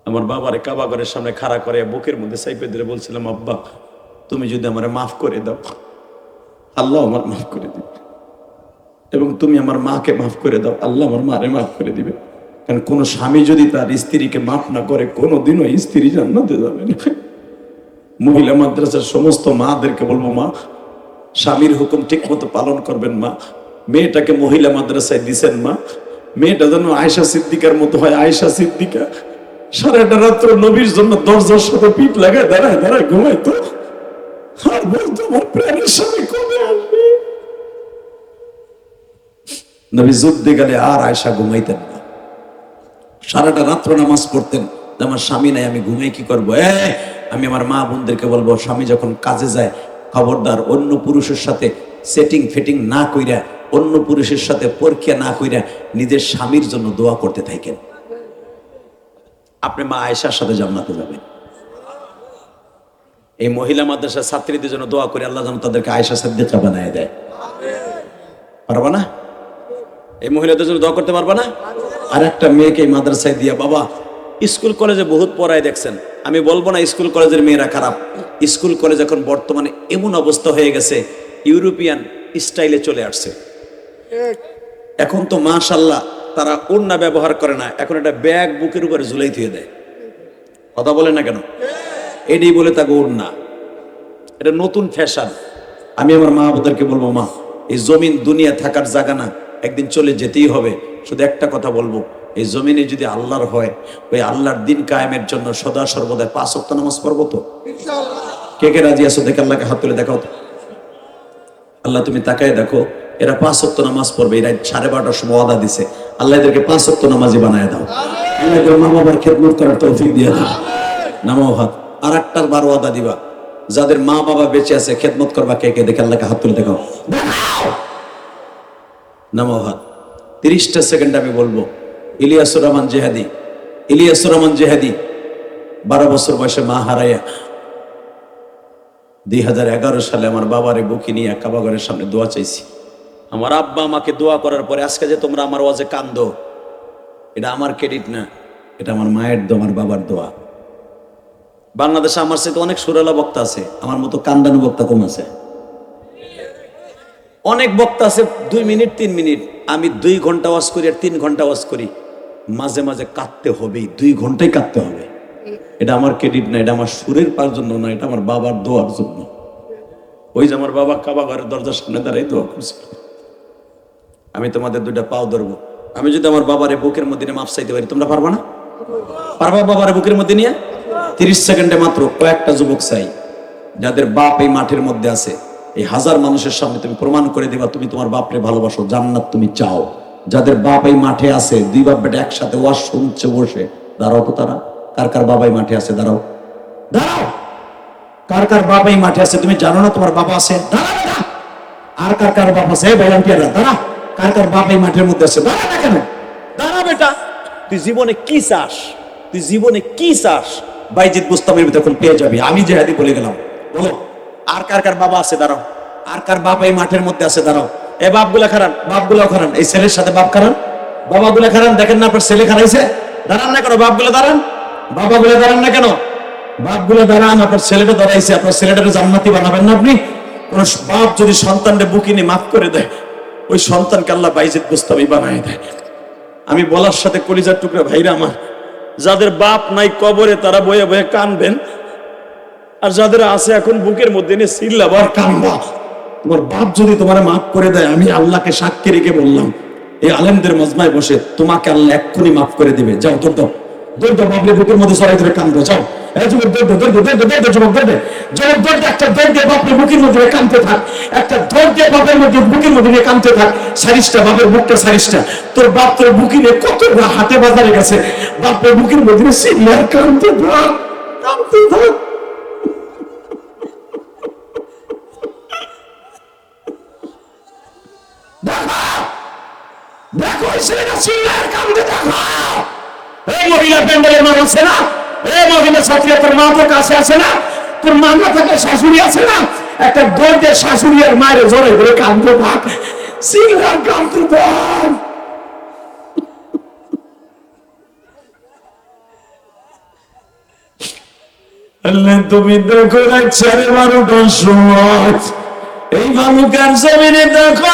আমার বাবারে কাবাগরের সামনে খাড়া করে বুকের মধ্যে চাইপে ধরে বলছিলাম, আব্বা তুমি যদি আমার মাফ করে দাও, আল্লাহ আমার মাফ করে দিবে, এবং তুমি আমার মাকে মাফ করে দাও, আল্লাহ আমার মারে মাফ করে দিবে। কারণ কোন স্বামী যদি তার স্ত্রীকে মাফ না করে, কোনোদিনও স্ত্রী জান্নাতে যাবে না। মহিলা মাদ্রাসার সমস্ত মাদেরকে বলবো, মা স্বামীর হুকুম ঠিক মতো পালন করবেন। মা মেয়েটাকে মহিলা মাদ্রাসায় দিছেন, মা মেয়েটা যেন আয়েশা সিদ্দিকার মতো হয়। আয়েশা সিদ্দিকা সারাটা রাত্র নবীর জন্য দরজার সাথে পিঠ লাগায় দাঁড়ায় দাঁড়ায় ঘুমাইতো, আর বলতো আমার প্রাণের স্বামী কবে আসবে। নবী যুদ্ধে গেলে আর আয়েশা ঘুমাইতেন না, সারাটা রাত্র নামাজ পড়তেন। আমার স্বামী নাই, আমি ঘুমিয়ে কি করবো? আমি আমার মা বোনদেরকে বলবো, স্বামী যখন কাজে যায় খবরদার অন্য পুরুষের সাথে সেটিং ফিটিং না কইরা, অন্য পুরুষের সাথে পরীক্ষা না কইরা নিজের স্বামীর জন্য দোয়া করতে থাকেন। আপনি মা আয়েশার সাথে জান্নাতে যাবেন। এই মহিলা মাদ্রাসার ছাত্রীদের জন্য দোয়া করে আল্লাহ যেন তাদেরকে আয়েশা সিদ্দিকা বানায় দেয়। পারবা না? এই মহিলাদের জন্য দোয়া করতে পারবা না? আর একটা মেয়েকে এই মাদ্রাসায় দিয়া, বাবা স্কুল কলেজে বহুত পড়ায় দেখছেন, আমি বলবো না স্কুল কলেজের মেয়েরা খারাপ। স্কুল কলেজ এখন বর্তমানে এমন অবস্থা হয়ে গেছে, ইউরোপিয়ান স্টাইলে চলে আসছে। এখন তো মাশাআল্লাহ তারা ওড়না ব্যবহার করে না, এখন একটা ব্যাগ বুকের উপরে ঝুলাই দিয়ে দেয়। কথা বলে না কেন? এটাই বলে তাকে ওড়না, এটা নতুন ফ্যাশন। আমি আমার মা বাবাদেরকে বলবো, মা এই জমিন দুনিয়া থাকার জায়গা না, একদিন চলে যেতেই হবে। শুধু একটা কথা বলবো, এই জমিনে যদি আল্লাহর হয়, ওই আল্লাহর দিন কায়েমের জন্য সদা সর্বদা 5 ওয়াক্ত নামাজ পড়বো তো? কে কে রাজি আছো? দেখে আল্লাহকে হাত তুলে দেখাও তো। আল্লাহ তুমি তাকায় দেখো, এরা 5 ওয়াক্ত নামাজ পড়বে। এরা 12:30টার সময় ওয়াদা দিছে, আল্লাহ এদেরকে 5 ওয়াক্ত নামাজি বানায় দাও। আল্লাহ এদের মা বাবার খেদমত করার তৌফিক দিয়ে দাও। নামাও হাত। আর একটার বার ওয়াদা দিবা, যাদের মা বাবা বেঁচে আছে খেদমত করবা। কে কে? দেখে আল্লাহকে হাত তুলে দেখাও। নামাও হাত। 30টা সেকেন্ড আমি বলবো। ইলিয়াসুর রহমান জেহাদি, ইলিয়াসুর রহমান জেহাদি 12 বছর বয়সে মা হারাইয়া 2011 সালে আমার বাবারে বুকে নিয়ে কাবাগরের সামনে দোয়া চাইছি। আমার আব্বা আমাকে দোয়া করার পরে আজকে যে তোমরা আমার ওয়াজে কান্দো, এটা আমার ক্রেডিট না, এটা আমার মায়ের দোয়া, আমার বাবার দোয়া। বাংলাদেশে আমার সাথে অনেক সুরালা বক্তা আছে, আমার মতো কান্দানু বক্তা কম আছে। অনেক বক্তা আছে 2 মিনিট 3 মিনিট, আমি 2 ঘন্টা ওয়াজ করি আর 3 ঘন্টা ওয়াজ করি। মাঝে মাঝে কাঁদতে হবেই, 2 ঘন্টাই কাঁদতে হবে। এটা আমার ক্রেডিট না, এটা আমার সুরের পাওয়ার জন্য না, এটা আমার বাবার দোয়ার জন্য। ওই যে আমার বাবা কাবাগরের দরজার সামনে দাঁড়াই দোয়া করছে। আমি তোমাদের 2টা পাও ধরবো। আমি যদি আমার বাবারে বুকের মধ্যে নিয়ে মাপ চাইতে পারি, তোমরা পারবা না? পারবা বাবারে বুকের মধ্যে নিয়ে? 30 সেকেন্ডে মাত্র কয়েকটা যুবক চাই, যাদের বাপ এই মাঠের মধ্যে আছে। এই 1000 মানুষের সামনে তুমি প্রমাণ করে দিবা তুমি তোমার বাপরে ভালোবাসো, জান্নাত তুমি চাও। যাদের বাপ এই মাঠে আছে, 2 বাপ বেটা একসাথে ওয়াজ শুনছে বসে, দাঁড়াও তো তারা। কার কার বাবা এই মাঠে আছে? দাঁড়াও, দাঁড়াও। কার কার বাবা এই মাঠে আছে? তুমি জানো না তোমার বাবা আছে? দাঁড়া বেটা। আর কার কার বাবা আছে? ভলান্টিয়াররা দাঁড়া। কার কার বাবা এই মাঠের মধ্যে আছে? দাঁড়া না কেন? দাঁড়া বেটা। তুই জীবনে কি চাস? তুই জীবনে কি চাস? বাইজিদ বুস্তামের ভিতরে এখন পেয়ে যাবি। আমি জেহাদি বলে গেলাম। বলো আর কার কার বাবা আছে? দাঁড়াও। আর কার বাবা এই মাঠের মধ্যে আছে? দাঁড়াও। এ বাপগুলা খারান, বাপগুলাও খারান। এই ছেলের সাথে বাপ খারান, বাবাগুলা খারান। দেখেন না আপনার ছেলে খারাইছে? দাঁড়ান না কেন? বাপগুলা দাঁড়ান, বাবাগুলা দাঁড়ান না কেন? বাপগুলা দাঁড়ান। আপনার ছেলেটা দাঁড়াইছে, আপনার ছেলেটাকে জান্নাতি বানাবেন না আপনি? কোন বাপ যদি সন্তানকে বুকে নিয়ে মাফ করে দেয়, ওই সন্তানকে আল্লাহ বাইজিদ বুস্তামি বানায় দেয়। আমি বলার সাথে কলিজার টুকরা ভাইরা আমার, যাদের বাপ নাই কবরে তারা বয়ে বয়ে কানবেন, আর যাদের আছে এখন বুকের মধ্যে নিয়ে চিল্লাবার কানবা। তোমার বাপ যদি তোমার মাফ করে দেয়, আমি আল্লাহকে সাক্ষী রেখে বললাম, এই আলেমদের মজমায় বসে তোমাকে আল্লাহ এক্ষুনি মাফ করে দিবে। যাও তোর দাও, দৌড় বাবলে বুকের মধ্যে সরাই ধরে কান্দো, যাও যুবক দৌড় দৌড় দৌড় দৌড় যুবক দৌড় যুবক দৌড়, একটা দৌড় দিয়ে বাপরে বুকের মধ্যে কান্দতে থাক, একটা দৌড় দিয়ে বাপের মধ্যে বুকের মধ্যে নিয়ে কান্দতে থাক, সারিসটা বাপের বুকটা সারিসটা, তোর বাপ তোর বুকি নিয়ে কত হাটে বাজারে গেছে, বাপের বুকের মধ্যে সিনিয়ার কান্দতে থাক, কান্দতে থাক। দেখো ছেলেটা সিনিয়ার কান্দতে দেখো। এই মহিলা প্যান্ডেলের মা আছে না, এই মহিলা ছাত্রী, তোর মা তোর কাছে আছে না, তোর মা না থাকে শাশুড়ি আছে না, একটা দৌড় দিয়ে শাশুড়ি আর মায়ের জোরে ধরে কান্দতে থাক, সিনিয়ার কান্দতে থাক। আল্লাহ তুমি দেখো না 12:30টার সময় এই বালুকার জমিনে দেখো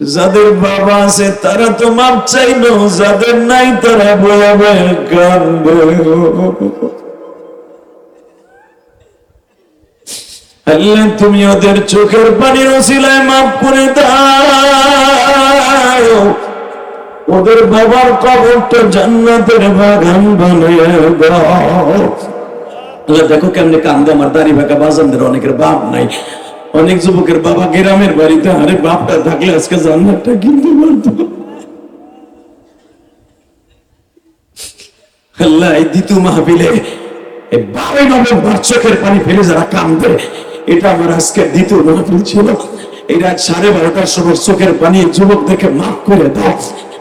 যাদের বাবা আছে তারা তো মাপ চাইলো, যাদের নাই তারা বয়ে বয়ে কাঁদবে। আল্লাহ তুমি ওদের চোখের পানির ওসিলায় মাফ করে দাও, ওদের বাবার কবরটা জান্নাতের বাগান বানিয়ে দাও। আল্লাহ দেখো কেমনে কান্দে আমার দাড়ি বাঁকা বাজানদের, অনেকের বাপ নাই, অনেক যুবকের বাবা গ্রামের বাড়িতে, আরে বাপটা থাকলে আজকে জান্নাতটা কিনতে পারতো। আল্লাহ এই দ্বিতীয় মাহফিলে 12 নভেম্বর চোখের পানি ফেলে যারা কান্দে, এটা আমার আজকে দ্বিতীয় মাহফিল ছিল। এই রাত 12:30টার সময় চোখের পানি যুবক দেখে মাফ করে দাও।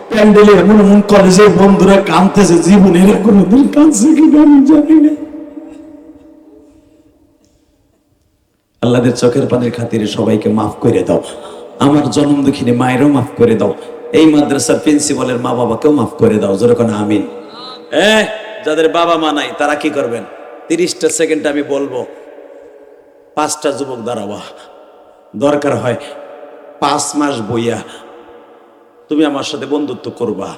প্যান্ডেলে এমন এমন কলেজের বন্ধুরা কাঁদতেছে, জীবনে এরা কোনোদিন কাঁদছে কিনা আমি জানি না। আল্লাহদের চোখের পানির খাতিরে সবাইকে মাফ করে দাও, আমার জন্ম দুঃখিনী মায়েরও মাফ করে দাও, এই মাদ্রাসার প্রিন্সিপালের মা বাবাকেও মাফ করে দাও, যেরকম আমিন। যাদের বাবা মা নাই তারা কি করবেন, 30টা সেকেন্ড আমি বলবো, 5টা যুবক দাঁড়াবা, দরকার হয় 5 মাস বইয়া তুমি আমার সাথে বন্ধুত্ব করবা।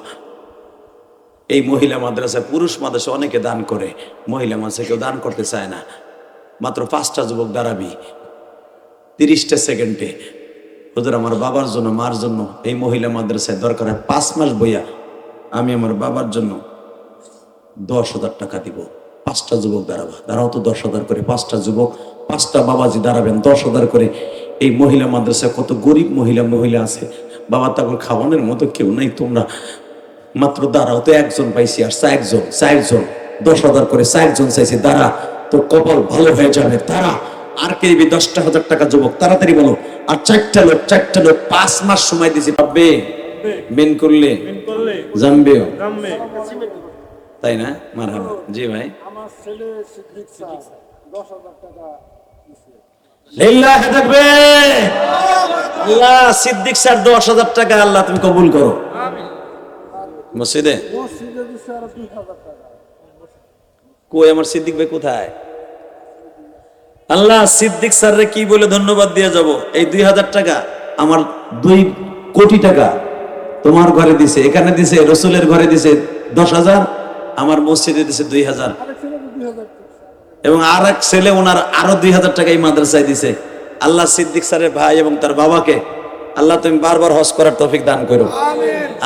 এই মহিলা মাদ্রাসায়, পুরুষ মাদ্রাসা অনেকে দান করে, মহিলা মাদ্রাসা কেউ দান করতে চায় না, মাত্র 5টা যুবক দাঁড়াবি 30টা সেকেন্ডে। হুজুর আমার বাবার জন্য মার জন্য এই মহিলা মাদ্রাসায় দরকার হয় 5 মাস বইয়া আমি আমার বাবার জন্য 10,000 টাকা দিব। 5টা যুবক দাঁড়াবা, দাঁড়াও তো 10,000 করে, 5টা যুবক 5টা বাবাজি দাঁড়াবেন 10,000 করে। এই মহিলা মাদ্রাসায় কত গরিব মহিলা আছে, বাবা তাকে খাওয়ানোর মতো কেউ নাই, তোমরা মাত্র দাঁড়াও তো, একজন পাইছি আর 4জন 10,000 করে 4জন চাইছি, দাঁড়া তোর কপাল ভালো হয়ে যাবে, তারা আর কে দিবি 10,000 টাকা যুবক, তাড়াতাড়ি বলো। আর 4টা লোক 5 মাস সময় দিছি, পাবে মেন করলে জানবেও, তাই না? মারহাবা। জি ভাই, আমার ছেলে সিদ্দিক স্যার 10,000 টাকা দিয়েছে, লিল্লাহি তাকবীর, আল্লাহ সিদ্দিক স্যার 10,000 টাকা আল্লাহ তুমি কবুল করো। আমিন। মসজিদে দিছে আর 2,000 টাকা, কই আমার সিদ্দিক ভাই কোথায়? আল্লাহ সিদ্দিক স্যাররে কি বলে ধন্যবাদ দিয়ে যাব? এই 2,000 টাকা আমার 2 কোটি টাকা তোমার ঘরে দিছে, এখানে দিছে, রসুলের ঘরে দিছে 10,000, আমার মসজিদে দিছে 2,000, এবং আর এক ছেলে ওনার আরো 2,000 টাকা এই মাদ্রাসায় দিছে। আল্লাহ সিদ্দিক স্যারের ভাই এবং তার বাবাকে আল্লাহ তুমি বারবার হজ করার তৌফিক দান করো।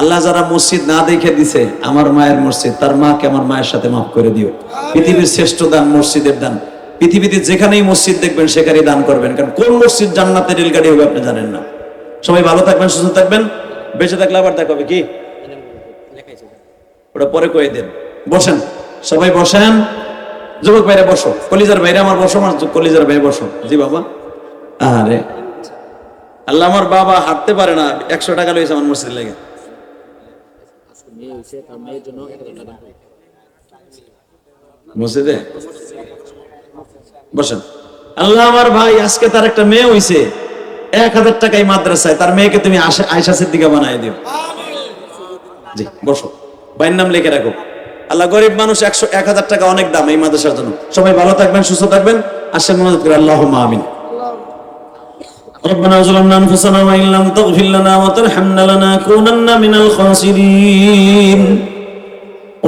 আল্লাহ যারা মসজিদ না দেখে দিছে, আমার মায়ের মসজিদ, তার মাকে আমার মায়ের সাথে মাফ করে দিও। পৃথিবীর শ্রেষ্ঠ দান মসজিদের দান, পৃথিবীতে যেখানেই মসজিদ দেখবেন সেখানেই দান করবেন, কারণ কোন মসজিদ জান্নাতের রেলগাড়ি হবে আপনি জানেন না। সবাই ভালো থাকবেন, সুস্থ থাকবেন, বেঁচে থাকলে আবার দেখা হবে। কি ওটা পরে কয়ে দেন। বসেন সবাই, বসেন যুবক ভাইরা বসো, কলিজার ভাইরা আমার বসো, আমার কলিজার ভাই বসো। জি বাবা, আরে আল্লাহ আমার বাবা হাঁটতে পারে না, 100 টাকা লইছে আমার মসজিদ লেগে। মসজিদে বসেন। আল্লাহ আমার ভাই আজকে তার একটা মেয়ে হইছে, 1,000 টাকা এই মাদ্রাসায়, তার মেয়েকে তুমি আয়েশা সিদ্দিকা বানায় দিও। জি বসো, ভাইয়ের নাম লিখে রাখো। আল্লাহ গরিব মানুষ, 1,000 টাকা অনেক দাম এই মাদ্রাসার জন্য। সবাই ভালো থাকবেন, সুস্থ থাকবেন, আসেন মনোযোগ করে আল্লাহুম্মা আমিন। ربنا ظلمنا أنفسنا وإن لم تغفر لنا وترحمنا لنكونن من الخاسرين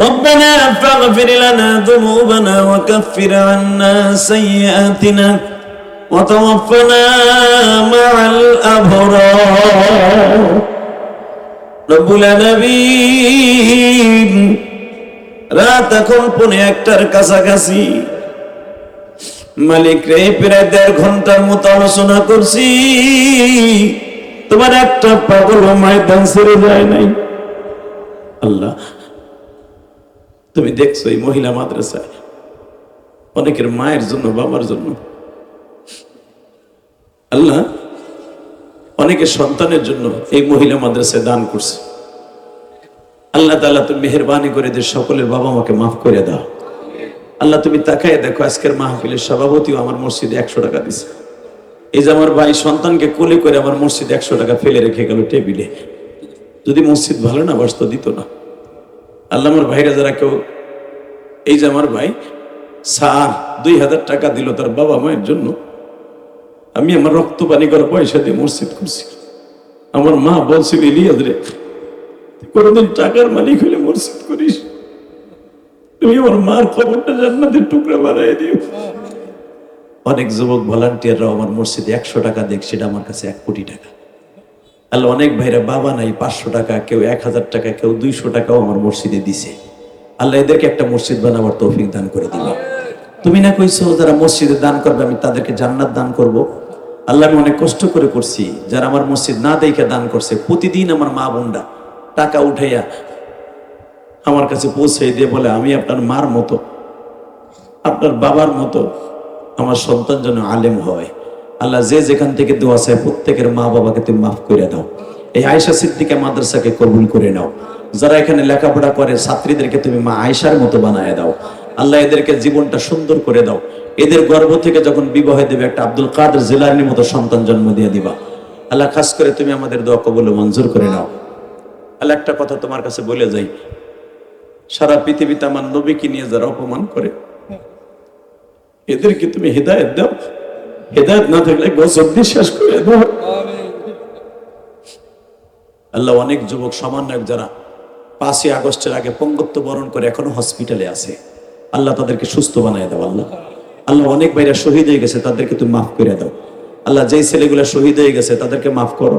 ربنا فاغفر لنا ذنوبنا وكفر عنا سيئاتنا وتوفنا مع الأبرار রব্বুল আলামিন রাত এখন 1:30টার কাছাকাছি মালিক রে প্রায় 1.5 ঘন্টার মতো আলোচনা করছি তোমার একটা পাগল ময়দান ছেড়ে যায় নাই আল্লাহ তুমি দেখছো এই মহিলা মাদ্রাসায় অনেকের মায়ের জন্য বাবার জন্য আল্লাহ অনেকের সন্তানের জন্য এই মহিলা মাদ্রাসায় দান করছে আল্লাহ তাআলা তুমি মেহেরবানি করে যে সকলের বাবা মাকে মাফ করে দাও আল্লাহ তুমি তাকায় দেখো আজকের মাহফিলের সভাপতিও আমার মসজিদে 100 টাকা দিছে এই যে আমার ভাই সন্তানকে কোলে করে আমার মসজিদে 100 টাকা ফেলে রেখে গেল টেবিলে যদি মসজিদ ভালো না বাসতো দিত না আল্লাহ আমার ভাইরা যারা কেউ এই যে আমার ভাই স্যার 2000 টাকা দিল তার বাবা মায়ের জন্য আমি আমার রক্ত পানি করা পয়সা দিয়ে মসজিদ করছি আমার মা বলছিল ইলিয়াস রে কোনদিন টাকার মালিক হলে মসজিদ করিস তুমি আমার মার খবরটা জান্নাতের টুকরা বানাই দিও অনেক যুবক ভলান্টিয়াররাও আমার মসজিদে 100 টাকা দেখ সেটা আমার কাছে 1 কোটি টাকা আল্লাহ অনেক ভাইরা বাবা নাই 500 টাকা কেউ 1000 টাকা কেউ 200 টাকাও আমার মসজিদে দিছে আল্লাহ এদেরকে একটা মসজিদ বানাবার তৌফিক দান করে দিবে তুমি না কইছো যারা মসজিদে দান করবে আমি তাদেরকে জান্নাত দান করব আল্লাহ আমি অনেক কষ্ট করে করছি যারা আমার মসজিদ না দেখে দান করছে প্রতিদিন আমার মা বোনরা টাকা উঠাইয়া আমার কাছে পৌঁছে দিয়ে বলে আমি আপনার মার মতো আপনার বাবার মতো আমার সন্তান যেন আলেম হয় আল্লাহ যে যেখান থেকে দোয়া চায় প্রত্যেকের মা বাবাকে তুমি মাফ করে দাও এই আয়েশা সিদ্দিকা মাদ্রাসাকে কবুল করে নাও যারা এখানে লেখাপড়া করে ছাত্রীদেরকে তুমি মা আয়েশার মতো বানায় দাও আল্লাহ এদেরকে জীবনটা সুন্দর করে দাও এদের গর্ভ থেকে যখন বিবাহ দেবে একটা আব্দুল কাদের জিলানীর মতো সন্তান জন্ম দিয়ে দিবা আল্লাহ খাস করে তুমি আমাদের দোয়া কবুল ও মঞ্জুর করে নাও আল্লাহ একটা কথা তোমার কাছে বলে যাই সারা পৃথিবীতে আমার নবীকে নিয়ে যারা অপমান করে এদেরকে তুমি হিদায়াত দাও হিদায়াত না থাকলে গজব দিয়ে শেষ করে দাও আল্লাহ অনেক যুবক সমন্বয়ক যারা 5ই আগস্টের আগে পঙ্গুত্ব বরণ করে এখনো হসপিটালে আছে আল্লাহ তাদেরকে সুস্থ বানায় দাও আল্লাহ আল্লাহ অনেক ভাইরা শহীদ হয়ে গেছে তাদেরকে তুমি মাফ করে দাও আল্লাহ যেই ছেলেগুলো শহীদ হয়ে গেছে তাদেরকে মাফ করো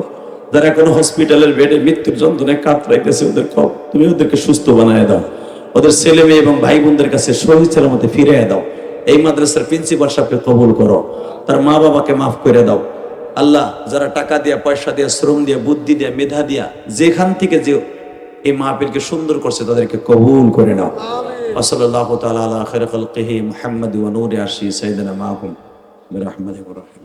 যারা এখনো হসপিটালের বেডে মৃত্যুর যন্ত্রণায় কাতরাইতেছে ওদের তুমি ওদেরকে সুস্থ বানায় দাও ওদের ছেলে মেয়ে এবং ভাই বোনদের কাছে শহীদ সালামতে ফিরিয়ে দাও এই মাদ্রাসার প্রিন্সিপাল সাহেবকে কবুল করো তার মা বাবাকে মাফ করে দাও আল্লাহ যারা টাকা দিয়া পয়সা দিয়া শ্রম দিয়া বুদ্ধি দিয়া মেধা দিয়া যেখান থেকে যে এই মাহফিলকে সুন্দর করছে তাদেরকে কবুল করে নাও সাল্লাল্লাহু তাআলা আলা খায়রি খালকিহি মুহাম্মাদ ওয়া নূরি আরশি সাইয়্যিদিনা মাহুম বিরহমাতিহি ওয়া রাহমাতিহি